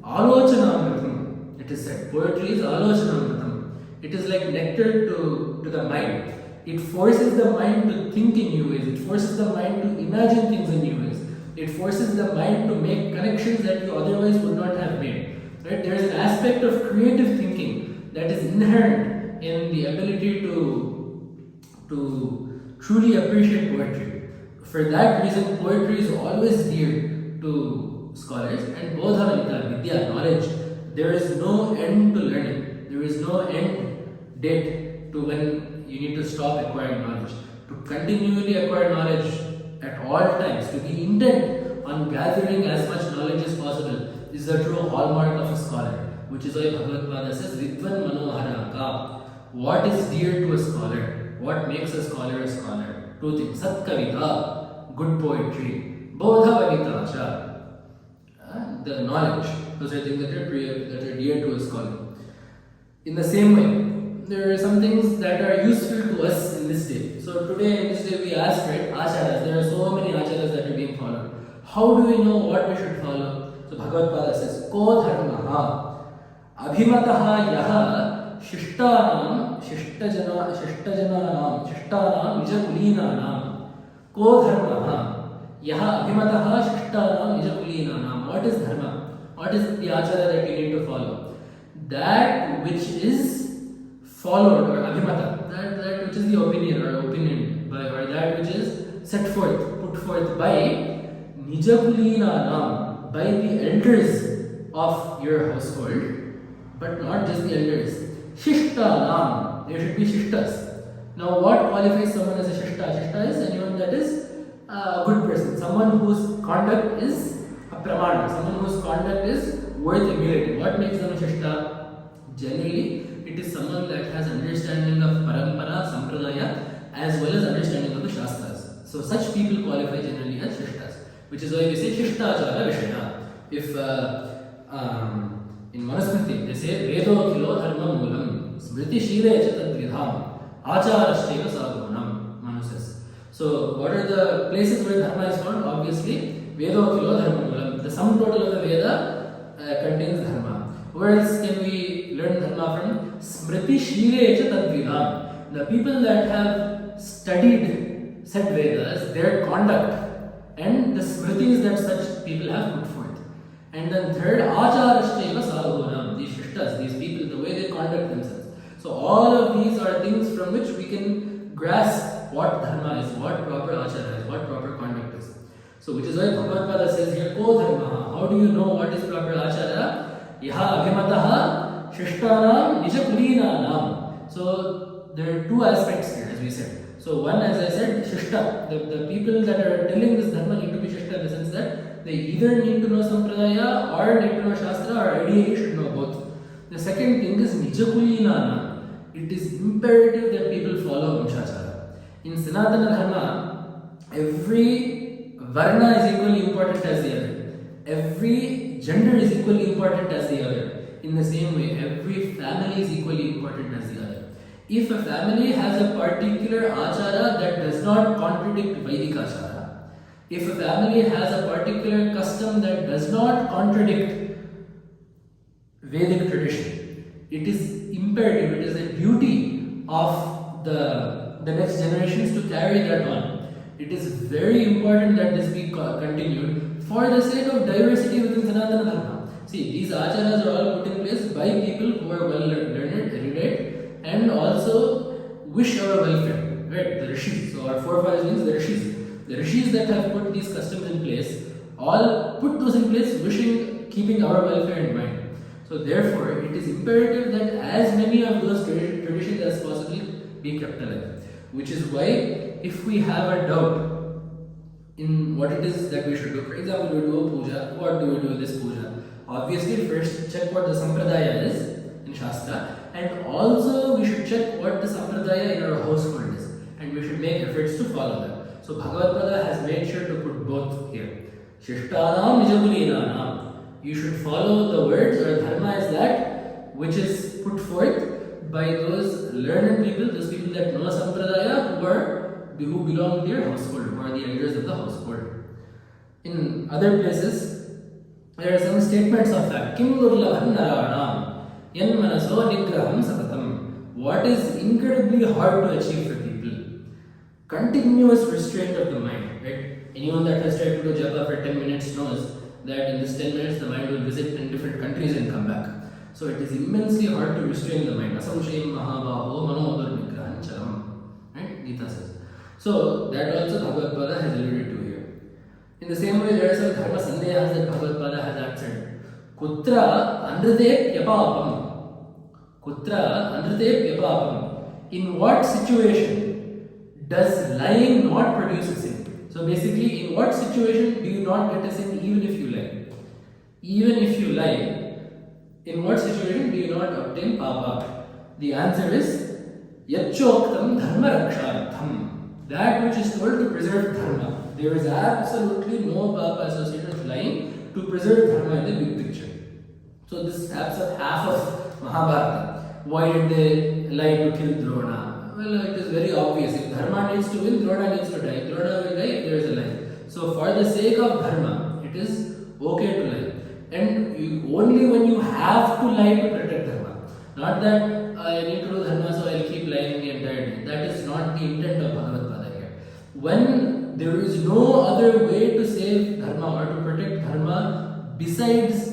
Alochanamritam. It is said, poetry is Alochanamritam. It is like nectar to the mind. It forces the mind to think in new ways. It forces the mind to imagine things in new ways. It forces the mind to make connections that you otherwise would not have made. Right? There is an aspect of creative thinking that is inherent in the ability to truly appreciate poetry. For that reason, poetry is always dear to scholars. And Bodha Vanita, Vidya, knowledge, there is no end to learning. There is no end date to when you need to stop acquiring knowledge. To continually acquire knowledge at all times, to be intent on gathering as much knowledge as possible is the true hallmark of a scholar. Which is why Bhagavad Pada says, Vidvan Manoharaka. What is dear to a scholar? What makes a scholar a scholar? 2 things. Sat Kavita, good poetry. Bodha Vanitacha, the knowledge. Those are things that are dear to a scholar. In the same way, there are some things that are useful to us in this day. So today, in this day, we ask, right, acharas. There are so many acharas that are being followed. How do we know what we should follow? So Bhagavad Pada says, Ko Dharmaha. Abhimatah yaha शिष्टानां निजकुलीनानां को धर्मः यः अभिमतः शिष्टानां निजकुलीनानां. What is dharma? What is the achara that you need to follow? That which is followed, or abhimata, that which is the opinion by, or that which is put forth by nijakulinanam, by the elders of your household, but not just the elders. Shishtanam, there should be shishtas. Now, what qualifies someone as a shishta? Shishta is anyone that is a good person, someone whose conduct is a pramana, someone whose conduct is worth emulating. What makes them a shishta? Generally, it is someone that has understanding of parampara, sampradaya, as well as understanding of the shastras. So, such people qualify generally as shishtas, which is why we say shishtachara vishaya. If in Manusmriti they say Vedo kilo dharma moolam smriti shire cha tadvidham acharashcheva sadhunam, Manu says. So what are the places where dharma is found? Obviously Vedo kilo dharma moolam, the sum total of the Veda contains dharma. Where else can we learn dharma from? Smriti shire cha tadvidham, the people that have studied said Vedas, their conduct and the smritis that such people have put forth. And then third, acharashcheva sadhunam, these shishtas, these people, the way they conduct themselves. So all of these are things from which we can grasp what dharma is, what proper achara is, what proper conduct is. So which is why Bhagavad Pada says here, ko dharma. How do you know what is proper achara? Yaha abhimataha shishtanam nijakulinanam. So there are two aspects here, as we said. So one, as I said, shishta. The people that are telling this dharma need to be shishta in the sense that they either need to know sampradaya or need to know shastra, or ideally should know both. The second thing is nijakulinana. It is imperative that people follow vamshachara. In Sanatana Dharma, every varna is equally important as the other. Every gender is equally important as the other. In the same way, every family is equally important as the other. If a family has a particular achara that does not contradict Vedic achara, if a family has a particular custom that does not contradict Vedic tradition, it is imperative, it is a duty of the next generations to carry that on. It is very important that this be continued for the sake of diversity within Sanatana Dharma. See, these acharas are all put in place by people who are well learned, erudite, and also wish our welfare, right? The rishis. So our forefathers means the rishis. The rishis that have put these customs in place, all put those in place keeping our welfare in mind. So therefore, it is imperative that as many of those traditions as possible be kept alive. Which is why, if we have a doubt in what it is that we should do, for example, we do a puja, what do we do with this puja? Obviously, first check what the sampradaya is in Shastra, and also we should check what the sampradaya in our household is, and we should make efforts to follow that. So Bhagavad Pada has made sure to put both here. Shishtanam nijakulinanam. You should follow the words, or dharma is that which is put forth by those learned people, those people that know sampradaya, who belong to your household, who are the elders of the household. In other places, there are some statements of that. Kim durlabham naranam yan manaso nigraham satatam. What is incredibly hard to achieve for people? Continuous restraint of the mind, right? Anyone that has tried to do japa for 10 minutes knows that in this 10 minutes the mind will visit 10 different countries and come back. So it is immensely hard to restrain the mind. Asamshayam mahabaho manodur nigrahan chalam. Right? Gita says. So that also Bhagavad Pada has alluded to here. In the same way, there are some dharma sandehas that Bhagavad Pada has answered. Kutra andrite pyapapam. Kutra andrite pyapapam. In what situation does lying not produce a sin? So basically, in what situation do you not get a sin even if you lie? Even if you lie, in what situation do you not obtain papa? The answer is yachoktam dharma rakshartham. That which is told to preserve dharma. There is absolutely no papa associated with lying to preserve dharma in the big picture. So this wraps up half of Mahabharata. Why did they lie to kill Drona? Well, it is very obvious. If dharma needs to win, Drona needs to die. Drona will die if there is a lie. So for the sake of dharma, it is okay to lie. And only when you have to lie to protect Not that I need to do dharma, so I'll keep lying the entire day. That is not the intent of Bhagavad Pada here. When there is no other way to save dharma or to protect dharma besides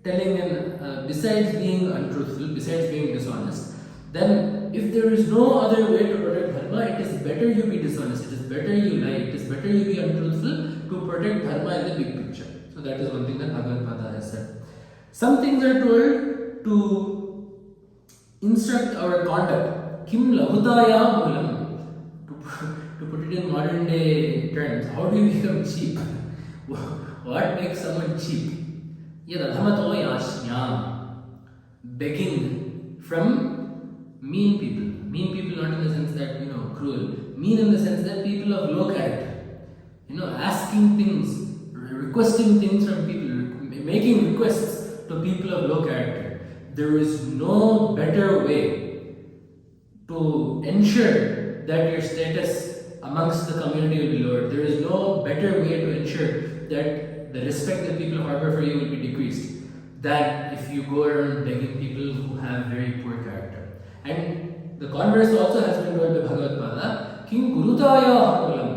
besides being untruthful, besides being dishonest, then if there is no other way to protect dharma, it is better you be dishonest, it is better you lie, it is better you be untruthful to protect dharma in the big picture. So that is one thing that Bhagavad Pada has said. Some things are told to instruct our conduct. Kim labhutaya moolam. To put it in modern day terms, how do you become cheap? What makes someone cheap? Yadadhamato yashnyam. Begging from mean people. Mean people not in the sense that, cruel. Mean in the sense that people of low character. Asking things, requesting things from people, making requests to people of low character. There is no better way to ensure that your status amongst the community will be lowered. There is no better way to ensure that the respect that people harbor for you will be decreased than if you go around begging people who have very poor character. And the converse also has been told by Bhagavad Pada, Kim Gurutaya Hamulam.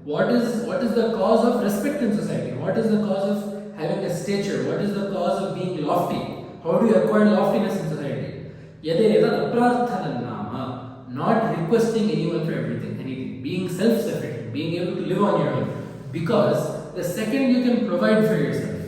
What is the cause of respect in society? What is the cause of having a stature? What is the cause of being lofty? How do you acquire loftiness in society? Yade aprarthanam, not requesting anyone for anything. Being self-sufficient, being able to live on your own. Because the second you can provide for yourself,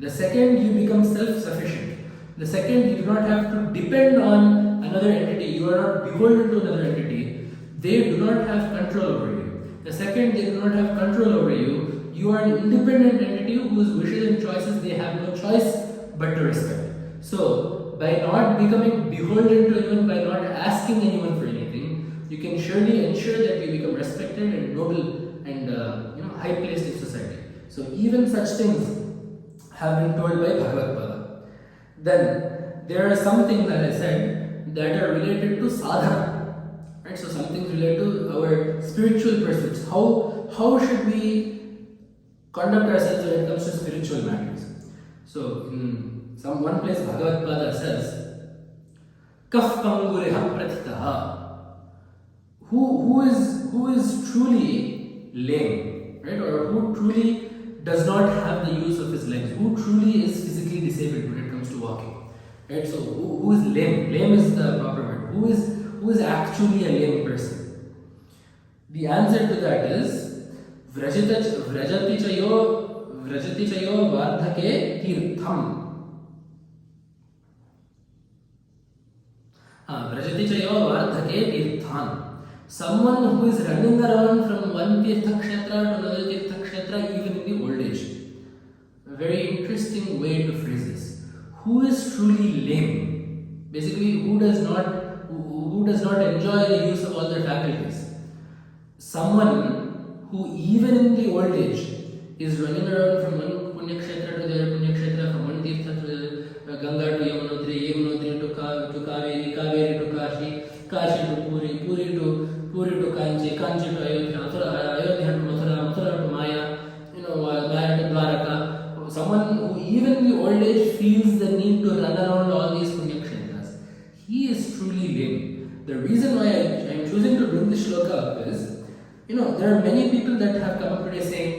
the second you become self-sufficient, the second you do not have to depend on another entity, you are not beholden to another entity, they do not have control over you. The second they do not have control over you, you are an independent entity whose wishes and choices they have no choice but to respect. So, by not becoming beholden to anyone, by not asking anyone for anything, you can surely ensure that you become respected and noble and high placed in society. So, even such things have been told by Bhagavad Pada. Then, there are some things that I said that are related to sadhana. Right? So some things relate to our spiritual pursuits. How should we conduct ourselves when it comes to spiritual matters? So in one place Bhagavad Pada says, Kaf pangureha prathitaha. Who is truly lame, right? Or who truly does not have the use of his legs? Who truly is physically disabled when it comes to walking? Right? So who is lame? Lame is the proper word. Who is actually a lame person? The answer to that is vrajati chayo vardhake tirtham. Vrajati chayo vardhake tirthan. Someone who is running around from one tirtha kshetra to another tirtha kshetra even in the old age. A very interesting way to phrase this. Who is truly lame? Basically, who does not enjoy the use of all their faculties. Someone who even in the old age is running around from one punyakshetra to the other punyakshetra, from one tirtha to the Ganga to Yamunotri to Kaveri, Kaveri to Kashi, Kashi to Puri to Kanchi, Kanchi to Ayodhya, Ayodhya to Mathura, Mathura to Maya, Maya to Dwaraka. Someone who even in the old age feels the need to run around all these punyakshetras. He is truly lame. The reason why I am choosing to bring this shloka up is, there are many people that have come up today saying,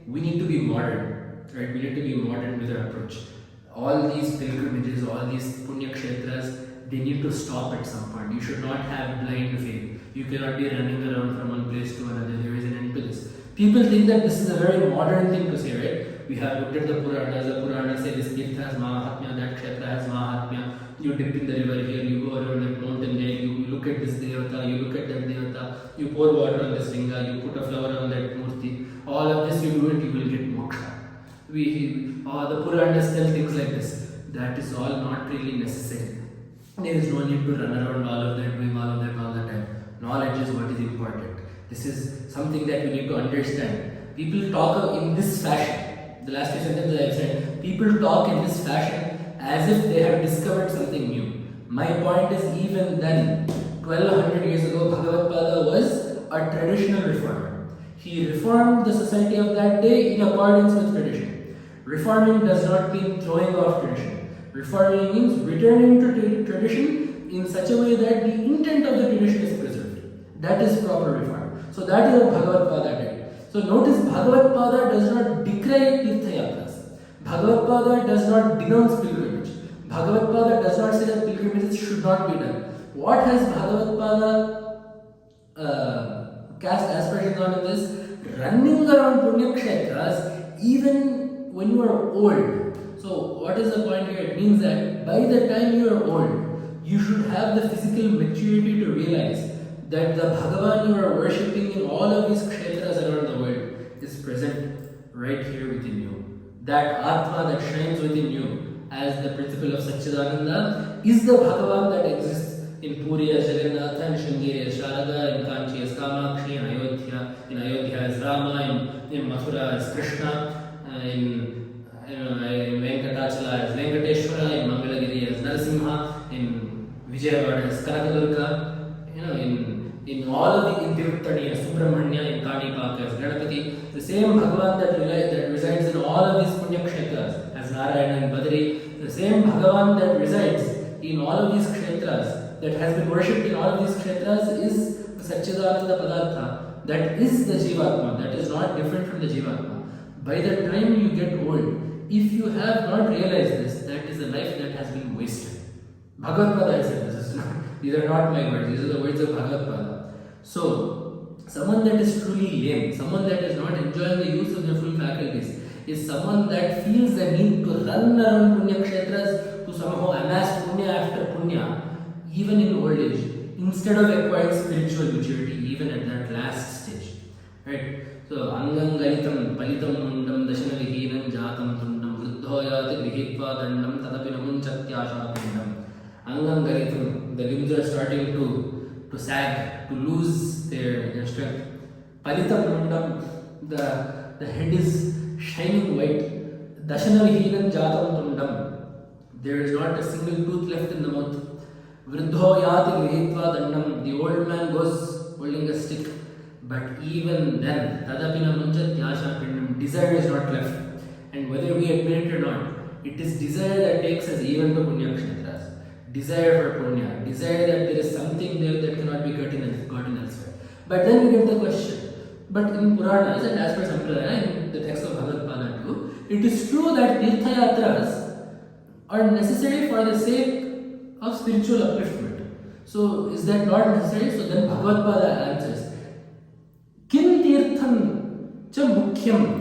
we need to be modern, right? We need to be modern with our approach. All these pilgrimages, all these punya kshetras, they need to stop at some point. You should not have blind faith. You cannot be running around from one place to another. There is an end to this. People think that this is a very modern thing to say, right? We have looked at the Puranas say this tirtha has Mahatmya, that kshetra has Mahatmya. You dip in the river here, you go around that mountain there, you look at this devata, you look at that devata, you pour water on this linga, you put a flower on that murti. All of this you do it, you will get moksha. The Puranas tell things like this. That is all not really necessary. There is no need to run around all of that, doing all of that all the time. Knowledge is what is important. This is something that we need to understand. People talk in this fashion. The last few sentences I have said, people talk in this fashion as if they have discovered something new. My point is, even then, 1200 years ago, Bhagavad Pada was a traditional reformer. He reformed the society of that day in accordance with tradition. Reforming does not mean throwing off tradition. Reforming means returning to tradition in such a way that the intent of the tradition is preserved. That is proper reform. So that is what Bhagavad Pada did. So notice Bhagavad Pada does not decry Tirtha Yatras. Bhagavad Pada does not denounce pilgrimage. Bhagavad Pada does not say that pilgrimages should not be done. What has Bhagavad Pada cast aspersions on in this? Running around Punya Kshetras even when you are old. So what is the point here? It means that by the time you are old, you should have the physical maturity to realize that the Bhagavan you are worshipping in all of these kshetras around the world is present right here within you. That Atma that shines within you as the principle of Satchidananda is the Bhagavan that exists in Puri as Jagannatha, in Sringeri as Sharada, in Kanchi as Kamakshi, in Ayodhya as Rama, in Mathura as Krishna, in Venkatachala as Venkateshwara, in Mangalagiri as Narasimha, in Vijayawada as Kanakadurga, in all of the Tiruttani as Subramanya, in Kanipaka as Ganapati, the same Bhagavan that resides in all of these Punya Kshetras as Narayana and Badri, the same Bhagavan that resides in all of these Kshetras, that has been worshipped in all of these Kshetras, is the Satchidananda Padartha, that is the Jivatma, that is not different from the Jivatma. By the time you get old, if you have not realized this, that is a life that has been wasted. Bhagavad Pada said this. These are not my words, these are the words of Bhagavad Pada. So, someone that is truly lame, someone that is not enjoying the use of their full faculties, is someone that feels the need to run around Punya Kshetras to somehow amass Punya after Punya, even in old age, instead of acquiring spiritual maturity, even at that last stage. Right? So, Angam Galitam Palitam Mundam Dashana Vihinam Jatam Tundam Vruddhoyati Grihitva Dandam Tadapinam Chatyasha Pindam. Angam Galitam, the limbs are starting to sag, to lose their strength. Palitam Mundam, the head is shining white. Dashana Vihinam Jatam Tundam, there is not a single tooth left in the mouth. Vruddhoyati Grihitva Dandam, the old man goes holding a stick. But even then, Tadapina Munchat Yasha Pindam, desire is not left. And whether we admit it or not, it is desire that takes us even to Punya Kshetras. Desire for Punya, desire that there is something there that cannot be gotten elsewhere. But then we get the question, but in Puranas and as per Sampradaya, in the text of Bhagavad Pada too, it is true that Tirtha Yatras are necessary for the sake of spiritual upliftment. So is that not necessary? So then Bhagavad Pada answers, Kim tirtham cha mukhyam.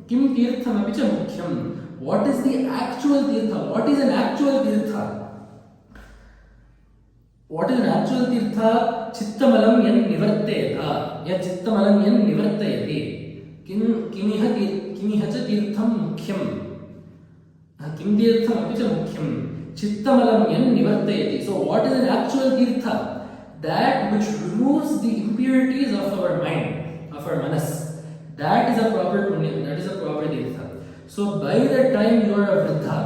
Kim tirtham api cha mukhyam. What is the actual tirtha? What is an actual tirtha? What is an actual tirtha? Chittamalam yan nivartayata. Ya chittamalam yan nivartayati. Kimiha cha tirtham mukhyam. Kim tirtham api cha mukhyam. Chittamalam yan nivartayati. So what is an actual tirtha? That which removes the impurities of our mind, of our manas. That is a proper punya, that is a proper tirtha. So by the time you are a vruddha,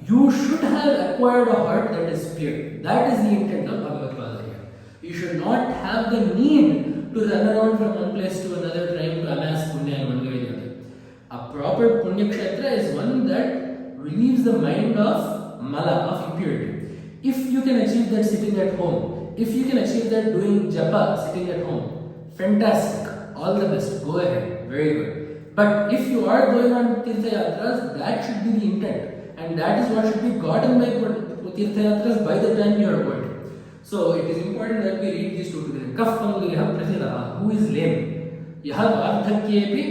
you should have acquired a heart that is pure. That is the intent of Bhagavad Pada here. You should not have the need to run around from one place to another trying to amass punya in one way or the other. A proper punya kshetra is one that relieves the mind of mala, of impurity. If you can achieve that sitting at home, if you can achieve that doing japa sitting at home, fantastic, all the best, go ahead, very good. But if you are going on Tirtha Yatras, that should be the intent. And that is what should be gotten by Tirtha Yatras by the time you are old. So it is important that we read these two together. Kaf Pangaliha Prathidaha, who is lame? Yaha Vardhakyepi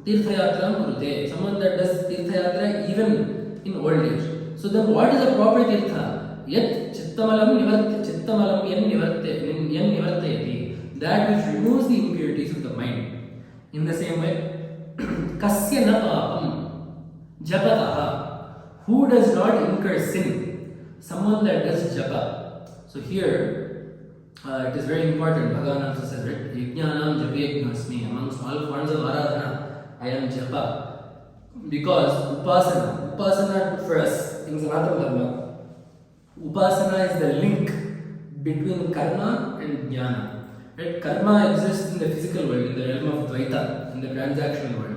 Tirtha Yatram Kurute, someone that does Tirtha Yatra even in old age. So then what is a proper Tirtha? Yet Chittamalam yan nivartayati, that which removes the impurities of the mind. In the same way, Kasya na papam japataha, who does not incur sin? Someone that does japa. So here, it is very important, Bhagavan also says, right? Yajnanam japyajnasmi, amongst all forms of aradhana, I am japa. Because upasana for us in Sanatana Dharma, upasana is the link between karma and jnana. Right? Karma exists in the physical world, in the realm of Dvaita, in the transactional world.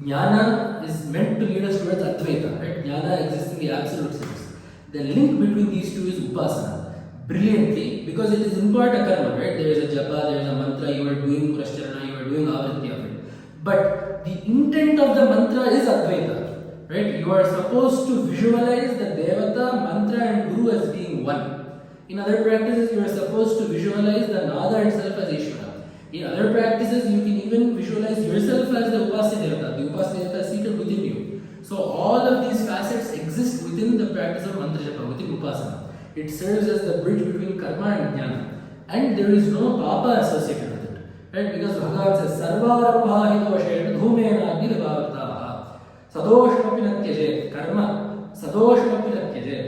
Jnana is meant to lead us towards Advaita. Right? Jnana exists in the absolute sense. The link between these two is upasana. Brilliantly, because it is in part a karma, right? There is a japa, there is a mantra, you are doing praśnottara, you are doing avritti of it. But the intent of the mantra is Advaita, right? You are supposed to visualize the Devata, mantra and Guru as being one. In other practices, you are supposed to visualize the Nada itself as Ishvara. In other practices, you can even visualize yourself as the Upasya Devata. The Upasya Devata is seated within you. So all of these facets exist within the practice of mantra japa, within upasana. It serves as the bridge between karma and jnana. And there is no papa associated with it. Right? Because Bhagavan says, Sarvarambha hidoshena dhumena nilavavartaha sadoshmapi natyajet. Karma, sadoshmapi natyajet.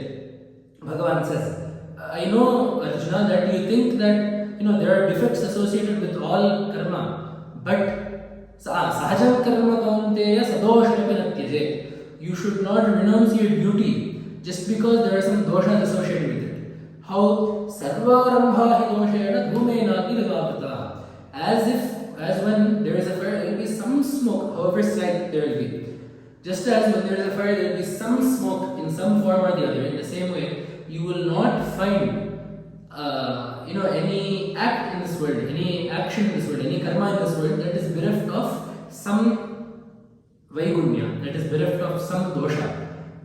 Bhagavan says, I know, Arjuna, that you think that there are defects associated with all karma, but sahajam karma kaunteya sadoshmapi natyajet. You should not renounce your duty just because there are some doshas associated with it. How sarvarambha hidoshena dhumena nilavavartaha. As when there is a fire, there will be some smoke, however slight there will be. Just as when there is a fire, there will be some smoke in some form or the other. In the same way, you will not find any act in this world, any action in this world, any karma in this world that is bereft of some vaigunya, that is bereft of some dosha.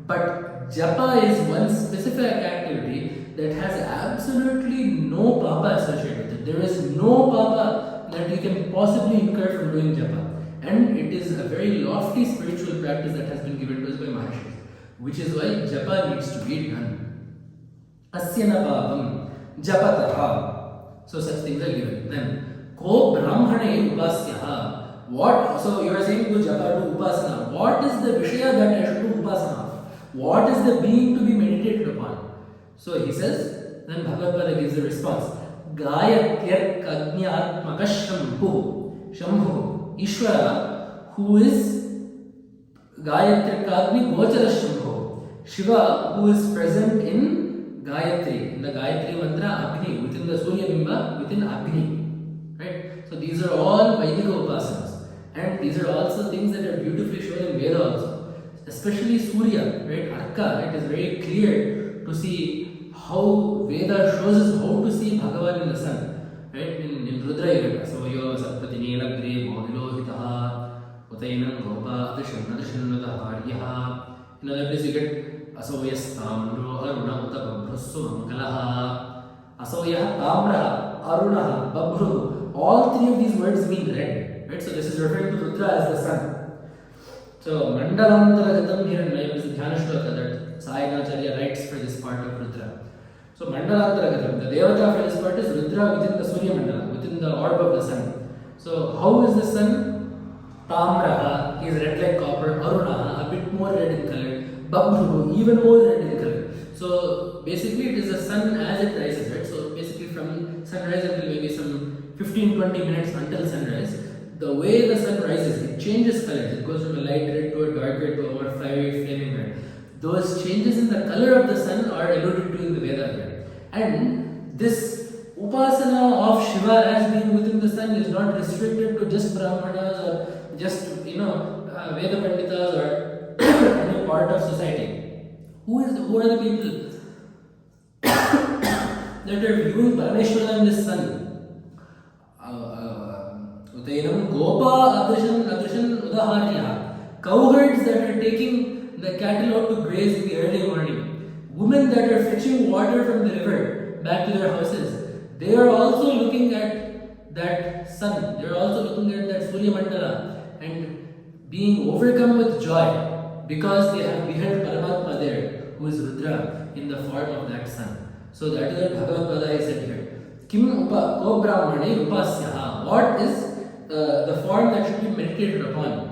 But japa is one specific activity that has absolutely no papa associated with it. There is no papa that you can possibly incur from doing japa. And it is a very lofty spiritual practice that has been given to us by Maharishis, which is why japa needs to be done. Asyana papam japataha. So such things are given. Then, ko brahmane upasyaha. What? So you are saying to japa, to upasana. What is the vishaya that I should do upasana of? What is the being to be meditated upon? So he says, then Bhagavad Pada gives the response. Gayatyar kagnyatmaka shambhu. Shambhu. Ishvara, who is Gayatri Kagni Gochara Shambhu. Shiva, who is present in Gayatri, in the Gayatri mantra Agni, within the Surya Bimba, within Agni. Right? So these are all Vaidika upasanas. And these are also things that are beautifully shown in Veda also. Especially Surya, right? Arka, it is very clear to see how Veda shows us how to see Bhagavan in the sun. Right? In Rudra Yoga. So yo Satpati Nilagre Mohilohitaha Utainam Gopa Adishanadaha Haryaha. In other place you get Asoyas Tamro Aruna Uta Babhrusu Mangalaha. Asoya Tamra Aruna Babhru. All three of these words mean red. Right? So this is referring to Rudra as the sun. So Mandalantara Gatam Hiranyam is the Dhyana Shloka that Sayanacharya writes for this part of Rudra. So Mandalantara Gatam, the Devata for this part is Rudra within the Surya Mandala, within the orb of the sun. So how is the sun? Tamraha, he is red like copper. Arunaha, a bit more red in color. Babhru, even more red in color. So basically it is the sun as it rises, right? So basically from sunrise until maybe some 15-20 minutes until sunrise, the way the sun rises, it changes colors. It goes from a light red to a dark red to a more fiery flaming red. Those changes in the color of the sun are alluded to in the Veda here. And this upasana of Shiva as being within the sun is not restricted to just Brahmanas or just, Veda Panditas or any part of society. Who are the people that are viewing Parameshwara in this sun? Utainam Gopa Adrishan Udaharya. Cowherds that are taking the cattle out to graze in the early morning. Women that are fetching water from the river back to their houses. They are also looking at that sun. They are also looking at that Surya Mandala and being overcome with joy because they have beheld Paramatma there, who is Rudra, in the form of that sun. So that is what Bhagavad Pada is said here. Kim ko brahmane upasyaha. What is the form that should be meditated upon?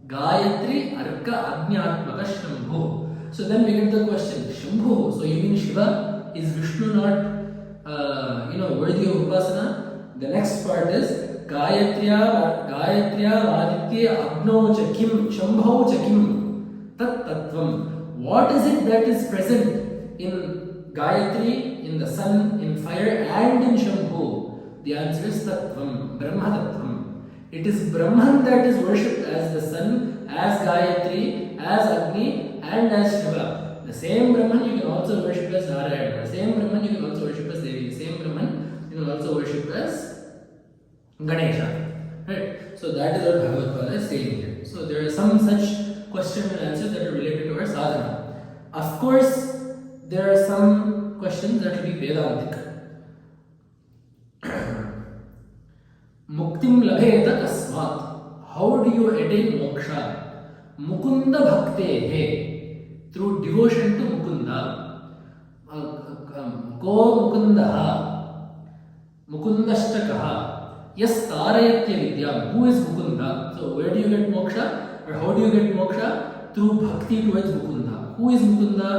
Gayatri Arka Ajñātmaka Shambhu. So then we get the question, Shambhu. So you mean Shiva? Is Vishnu not worthy of upasana? The next part is Gayatriya Āditya Agno Chakim Shambho Chakim Tat Tattvam. What is it that is present in Gayatri, in the sun, in fire and in Shambhu? The answer is Tattvam, Brahma Tattvam. It is Brahman that is worshipped as the sun, as Gayatri, as Agni and as Shiva. The same Brahman you can also worship as Narayana. The same Brahman you can also worship as Devi. The same Brahman you can also worship as Ganesha. Right? So that is what Bhagavad Gita is saying here. So there are some such questions and answers that are related to our sadhana. Of course, there are some questions that will be Vedantic. Muktim labheta tasmat. How do you attain moksha? Mukunda bhaktehe. Through devotion to Mukunda. Ko Mukundaha. Mukundashtakaha. Yes, Tarayatya Vidyam. Who is Mukunda? So where do you get moksha? Or how do you get moksha? Through bhakti towards Mukunda. Who is Mukunda?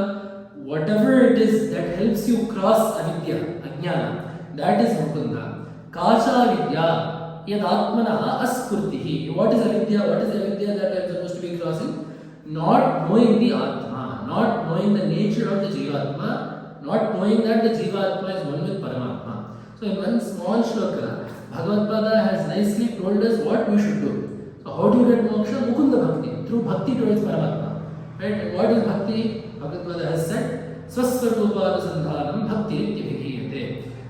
Whatever it is that helps you cross avidya, ajnana, that is Mukunda. Kacha vidya. Yad atmanaha aspurtihi. What is avidya? What is the avidya that I am supposed to be crossing? Not knowing the Atma, not knowing the nature of the Jivatma, not knowing that the Jivatma is one with Paramatma. So in one small shloka, Bhagavad Gita has nicely told us what we should do. So how do you get moksha? Mukunda bhakti, through bhakti towards Paramatma. Right? And what is bhakti? Bhagavad Gita has said, Swasvarupadasandhanam bhakti nityabhihiyate.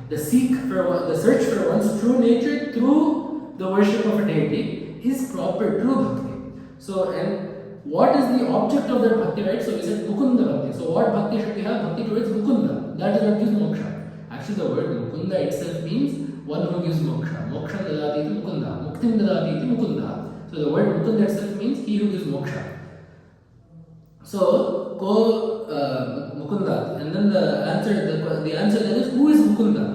The search for one's true nature through the worship of a deity is proper true bhakti. So, and what is the object of that bhakti, right? So we said Mukunda bhakti. So what bhakti should we have? Bhakti towards Mukunda. That is what gives moksha. Actually the word Mukunda itself means one who gives moksha. Moksha dadati iti Mukunda. Muktim dadati iti Mukunda. So the word Mukunda itself means he who gives moksha. So, Mukunda. And then the answer then is, who is Mukunda?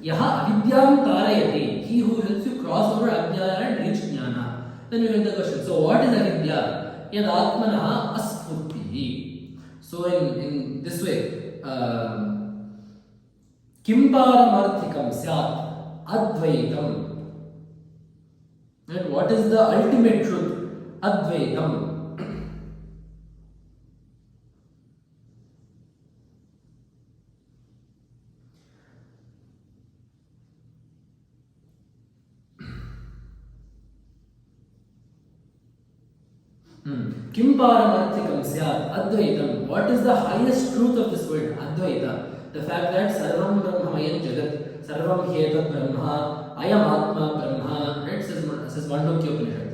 Yaha avidyam tarayati. He who helps you cross over ajnana and reach jnana. Then we get the question. So what is avidya? Yad atmanaha aspurtihi. So in this way, kim paramarthikam syat advaitam. And what is the ultimate truth? Advaitam. Kim paramarthikam syat advaitam. What is the highest truth of this word? Advaita. The fact that sarvam brahmamayam jagat, sarvam hetat brahma, ayam atma brahma, right? Says Mandukya Upanishad.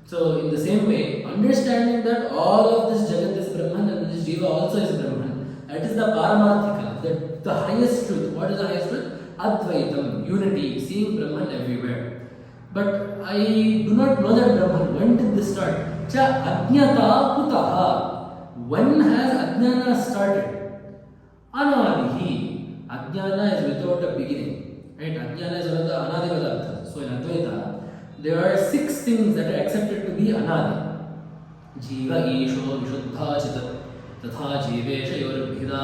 So in the same way, understanding that all of this jagat is Brahman and this jiva also is Brahman, that is the paramarthika, the highest truth. What is the highest truth? Advaitam, unity, seeing Brahman everywhere. But I do not know that Brahman. When did this start? Cha ajnata kutaha. When has ajnana started? Anadihi. Ajnana is without a beginning. Right? Ajnana is one of the anadi padarthas. So in Advaita, there are 6 things that are accepted to be anadi. Jiva isho vishuddha chita tatha jivesha yorabhida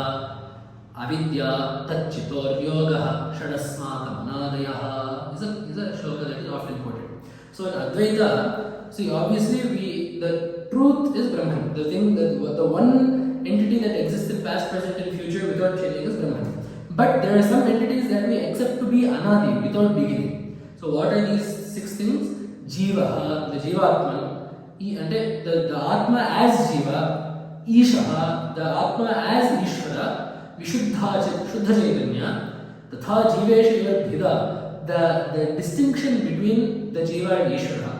avidya tacchitor yogaha shadasmakam anadayaha. Is a shloka that is often quoted. So in Advaita, see obviously the truth is Brahman. The thing that the one entity that exists in past, present and future without changing is Brahman. But there are some entities that we accept to be anadi, without beginning. So what are these 6 things? Jiva, the Jivatman, and the Atma as Jiva, Ishaha, the Atma as Ishvara, Vishuddha Chaitanya, Tatha Jivesha Bhida, the distinction between the Jiva and Ishvara,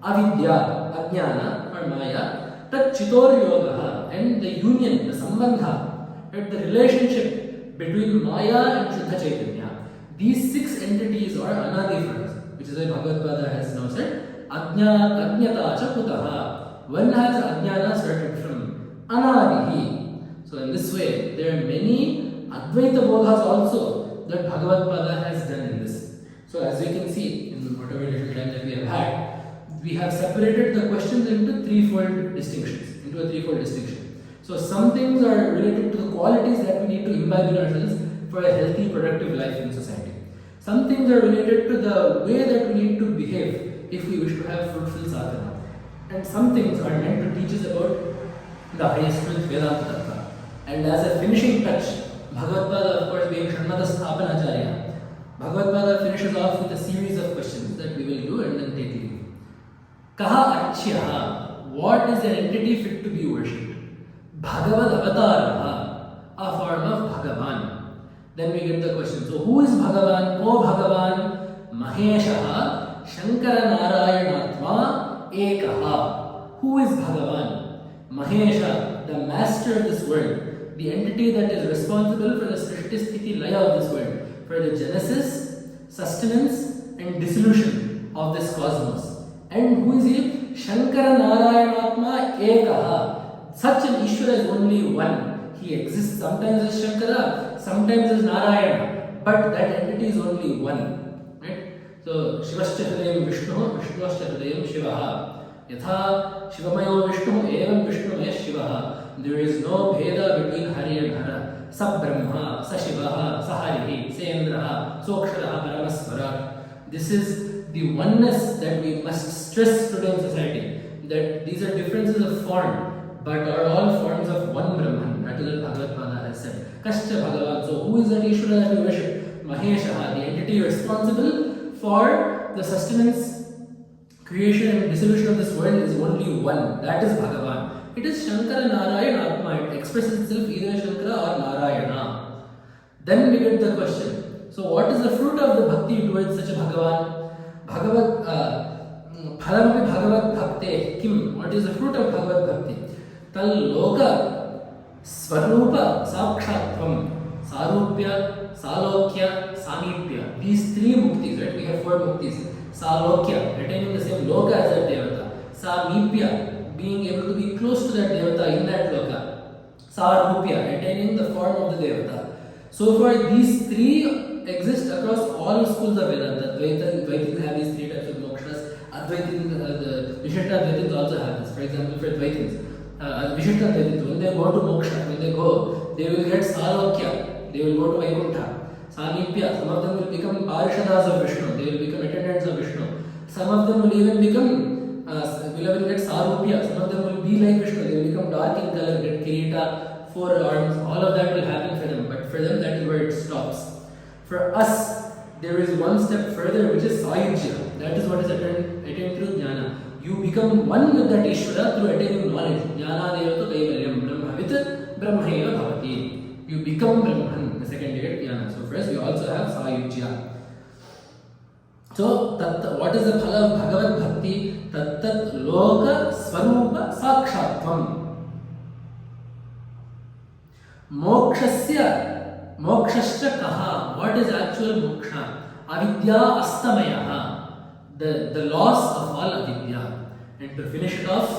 Avidya, Ajnana or Maya, Tat Chitor Yogaha, and the union, the Sambandha, right, the relationship between Maya and Shuddha Chaitanya. These 6 entities are anadi for us, which is why Bhagavad Gita has now said, Ajnata cha kutaha. When has Ajnana started from? Anadihi. So in this way, there are many Advaita Bodhas also that Bhagavad Gita has done in this. So as we can see, in whatever little time that we have had, we have separated the questions into a threefold distinction. So some things are related to the qualities that we need to imbibe in ourselves for a healthy, productive life in society. Some things are related to the way that we need to behave if we wish to have fruitful sadhana. And some things are meant to teach us about the highest truth, Vedanta Tattva. And as a finishing touch, Bhagavad Gita, of course, being Sharmata Sthapanacharya, Bhagavad Gita finishes off with a series of questions that we will do and then take leave. Kaha Archyaha, what is an entity fit to be worshipped? Bhagavad Avatara, a form of Bhagavan. Then we get the question, so who is Bhagavan? Ko Bhagavan? Maheshaha Shankara Narayanatma Ekaha. Who is Bhagavan? Mahesha, the master of this world, the entity that is responsible for the Srishti Sthiti Laya of this world, for the genesis, sustenance and dissolution of this cosmos. And who is he? Shankara Narayanatma Ekaha. Such an Ishvara is only one. He exists sometimes as Shankara, sometimes as Narayana, but that entity is only one. Right? So, Shivascha Hridayam Vishnu, Vishnuascha Hridayam Shivaha. Yatha Shivamayo Vishnu, Evam Vishnumayah Shivaha. There is no Bheda between Hari and Hara. Sa Brahma, Sa Shivaha, Sa Harihi, Sa Indraha, Soksharaha Paramasvara. This is the oneness that we must stress today in society. That these are differences of form, but are all forms of one Brahman. That is what Bhagavad Pada has said. Kascha Bhagavan. So who is that Ishvara that we worship? Maheshaha, the entity responsible for the sustenance, creation and dissolution of this world is only one. That is Bhagavan. It is Shankara Narayana Atma. It expresses itself either Shankara or Narayana. Then we get the question. So what is the fruit of the bhakti towards such a Bhagavan? Phalampi Bhagavad Bhakte Kim. What is the fruit of Bhagavad Bhakti? Tal Loka Swarupa Sakshatvam Sarupya Salokya Samipya. These three muktis, right? We have four muktis. Salokya, attaining the same loka as that devata. Samipya, being able to be close to that devata in that loka. Sarupya, attaining the form of the devata. So far, these three exist across all schools of Vedanta. Dvaitins have these three types of mokshas. Advaitins, the Vishishtadvaitins also have this. For example, for Dvaitins, Vishishtadvaitins, when they go to moksha, when they go, they will get Salokya, they will go to Vaikuntha. Samipya, some of them will become Parishadas of Vishnu, they will become attendants of Vishnu. Some of them will even become, will get Sarupya, some of them will be like Vishnu, they will become dark in color, get Kirita, 4 arms, all of that will happen for them, but for them that is where it stops. For us, there is one step further, which is Sayujya. That is what is attained through Jnana. You become one with that Ishvara through attaining knowledge. Jnana devato kaivalyam brahmavit brahmaiva bhavati. You become Brahman, the second you get Jnana. So first we also have Sayujya. So, what is the phala of Bhagavad Bhakti? Tattat loka swarupa sakshatvam. Mokshasya kaha. What is actual moksha? Avidya astamayaha. The loss of all avidya. And to finish it off,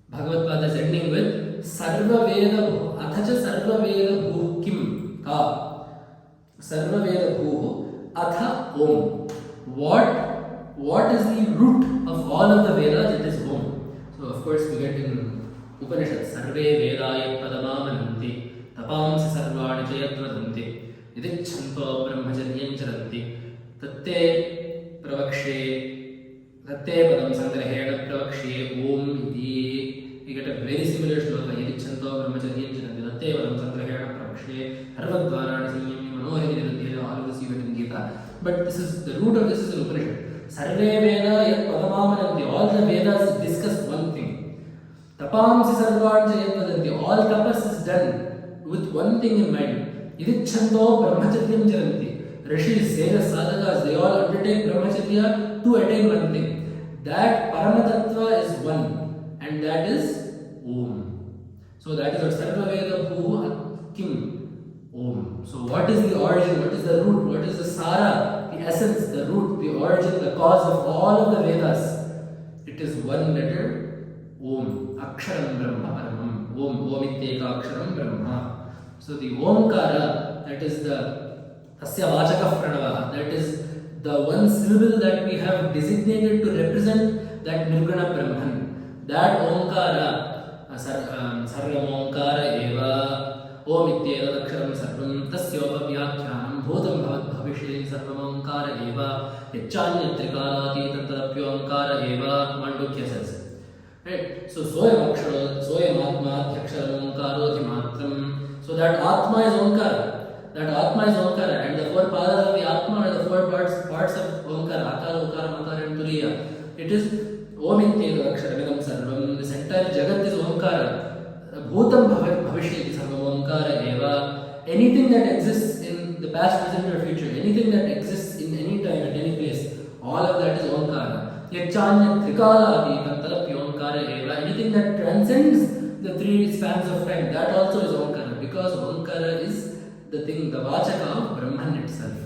Bhagavad Pada is ending with Sarva Veda Bhu. Athacha Sarva Veda Bhu Kim Ka. Sarva Veda Bhu Atha Om. What is the root of all of the Vedas? It is Om. So of course we get in Upanishad Sarve Vedaya Padamamananti Tapamsi Sarvani Chayatvadanti Ādīśankara Brahmacharyan Charanti Tatte Pravakshe Tatte Padam Sangrahena Pravakshe Om Iti. We get a very similar shloka Ādīśankara Brahmacharyan Charanti Tatte Padam Sangrahena Pravakshe Harvadvarani Sanyami Manohari Nirantiya. All of this you get in Gita. But this is the root of this is an Upanishad. Sarve Veda Yat Padamamananti. All the Vedas discuss one thing. Tapamsi Sarvani Chayatvadanti. All tapas is done with one thing in mind. Ādīśankara Brahmacharyam Charanti. Rishis, sages, sadhakas, they all undertake brahmacharya to attain one thing. That Paramatattva is one, and that is Om. So that is what Sarva Veda Bhu Kim Om. So what is the origin? What is the root? What is the Sara? The essence, the root, the origin, the cause of all of the Vedas? It is one letter Om. Aksharam Brahma Paramam. Om. Om Ityeka Aksharam Brahma. So the Omkara, that is the Tasya Vachaka Pranava, that is the one syllable that we have designated to represent that Nirguna Brahman. That Omkara, Sarvam Omkara Eva, Om Ityeka Aksharam Sarvam, Tasyopa Vyakhyanam, Bhutam Bhavat Bhavishe, Sarvam Omkara Eva, Yacchānyatrikārāti Tattadapyo Omkara Eva, Mandukya says. Right? So Soyam Akshara, Soyam Atma, Aksharam Omkaro Dhimatram. So that Atma is Omkara. That Atma is Omkara. And the 4 padas of the Atma are the 4 parts of Omkara. Akara, Ukara, Makara and Turiya. It is Om Ityeka Aksharamidam Sarvam. This entire Jagat is Omkara. bhutam bhavishyati sarvam omkara eva. Anything that exists in the past, present or future, anything that exists in any time, at any place, all of that is omkara. Yachanya trikala tadappi omkara eva. Anything that transcends the three spans of time, that also is omkara, because omkara is the thing, the vachaka of Brahman itself.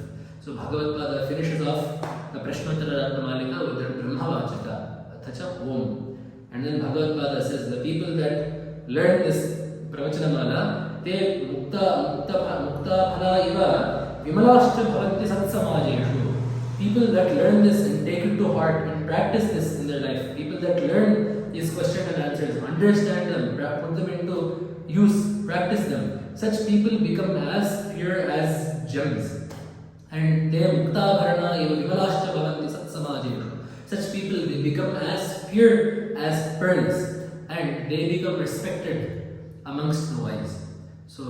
So Bhagavad-pada finishes off the Praśnottara Ratnamālikā with the Brahma vachaka, athacha om. And then Bhagavad-pada says, the people that learn this pravachanamala, te mukta phala iva vimalascha bhavanti satsamājeshu. People that learn this and take it to heart and practice this in their life, people that learn these questions and answers, understand them, put them into use, practice them, such people become as pure as gems. And they mukta bharana eva vimalascha bhavanti satsamājeshu. Such people will become as pure as pearls, and they become respected amongst the wise. So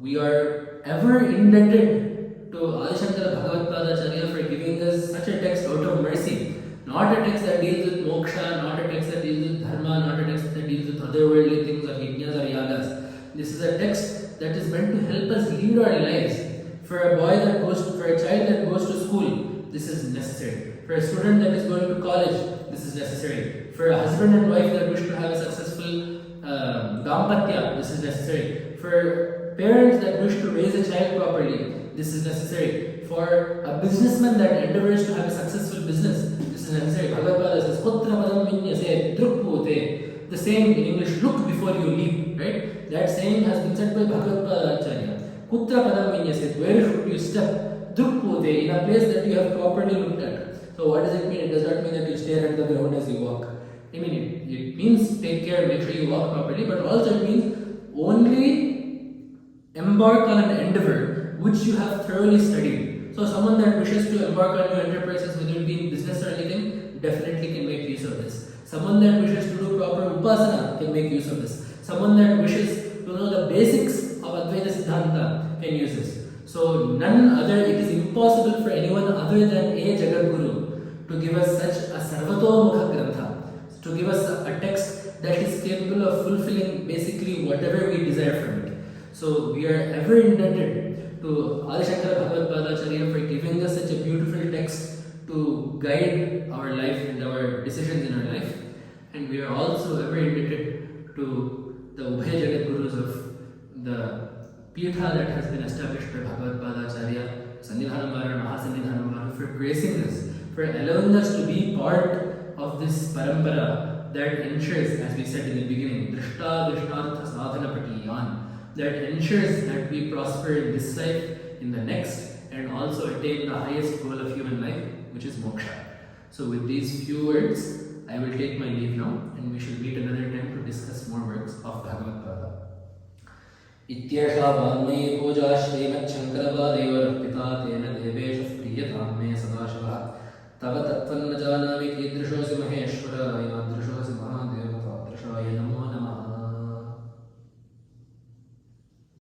we are ever indebted to ādīśankara Bhagavad-pada for giving us such a text out of mercy. Not a text that deals with moksha, not a text that deals with dharma, not a text that deals with otherworldly things or yajnas or yagas. This is a text that is meant to help us lead our lives. For a child that goes to school, this is necessary. For a student that is going to college, this is necessary. For a husband and wife that wish to have a successful dampatya, this is necessary. For parents that wish to raise a child properly, this is necessary. For a businessman that endeavors to have a successful business, this is necessary. Bhagavad-pada says, Putra padam vinyase drukpute. The saying in English, look before you leap, right? That saying has been said by Bhagavad-pada Acharya. Putra padam vinyase, where should you step? Drukpute, in a place that you have properly looked at. So what does it mean? It does not mean that you stare at the ground as you walk. I mean, it means take care, make sure you walk properly, but also it means only embark on an endeavor which you have thoroughly studied. So someone that wishes to embark on new enterprises, whether it be in business or anything, definitely can make use of this. Someone that wishes to do proper upasana can make use of this. Someone that wishes to know the basics of Advaita Siddhanta can use this. So none other, it is impossible for anyone other than a Jagadguru to give us such a Sarvato Mukha Grantha, to give us a text that is capable of fulfilling basically whatever we desire from it. So we are ever indebted to ādīśankara Bhagavad-pada for giving us such a beautiful text to guide our life and our decisions in our life. And we are also ever indebted to the Ubhay Jagadgurus of the Pitha that has been established by Bhagavad-pada Sannidhanamara, Mahasannidhanamara, for gracing us, for allowing us to be part of this parampara that ensures, as we said in the beginning, Drishta Vishnartha Sadhanapatiyan, that ensures that we prosper in this life, in the next, and also attain the highest goal of human life, which is moksha. So with these few words, I will take my leave now, and we shall meet another time to discuss more works of Bhagavad-pada. इत्येषा वाङ्मयी पूजा श्रीमच्छङ्करपादैवरर्पिता तेन देवेशः प्रीयतां मे सदाशिवः तव तत्त्वं न जानामि कीदृशोऽसि महेश्वर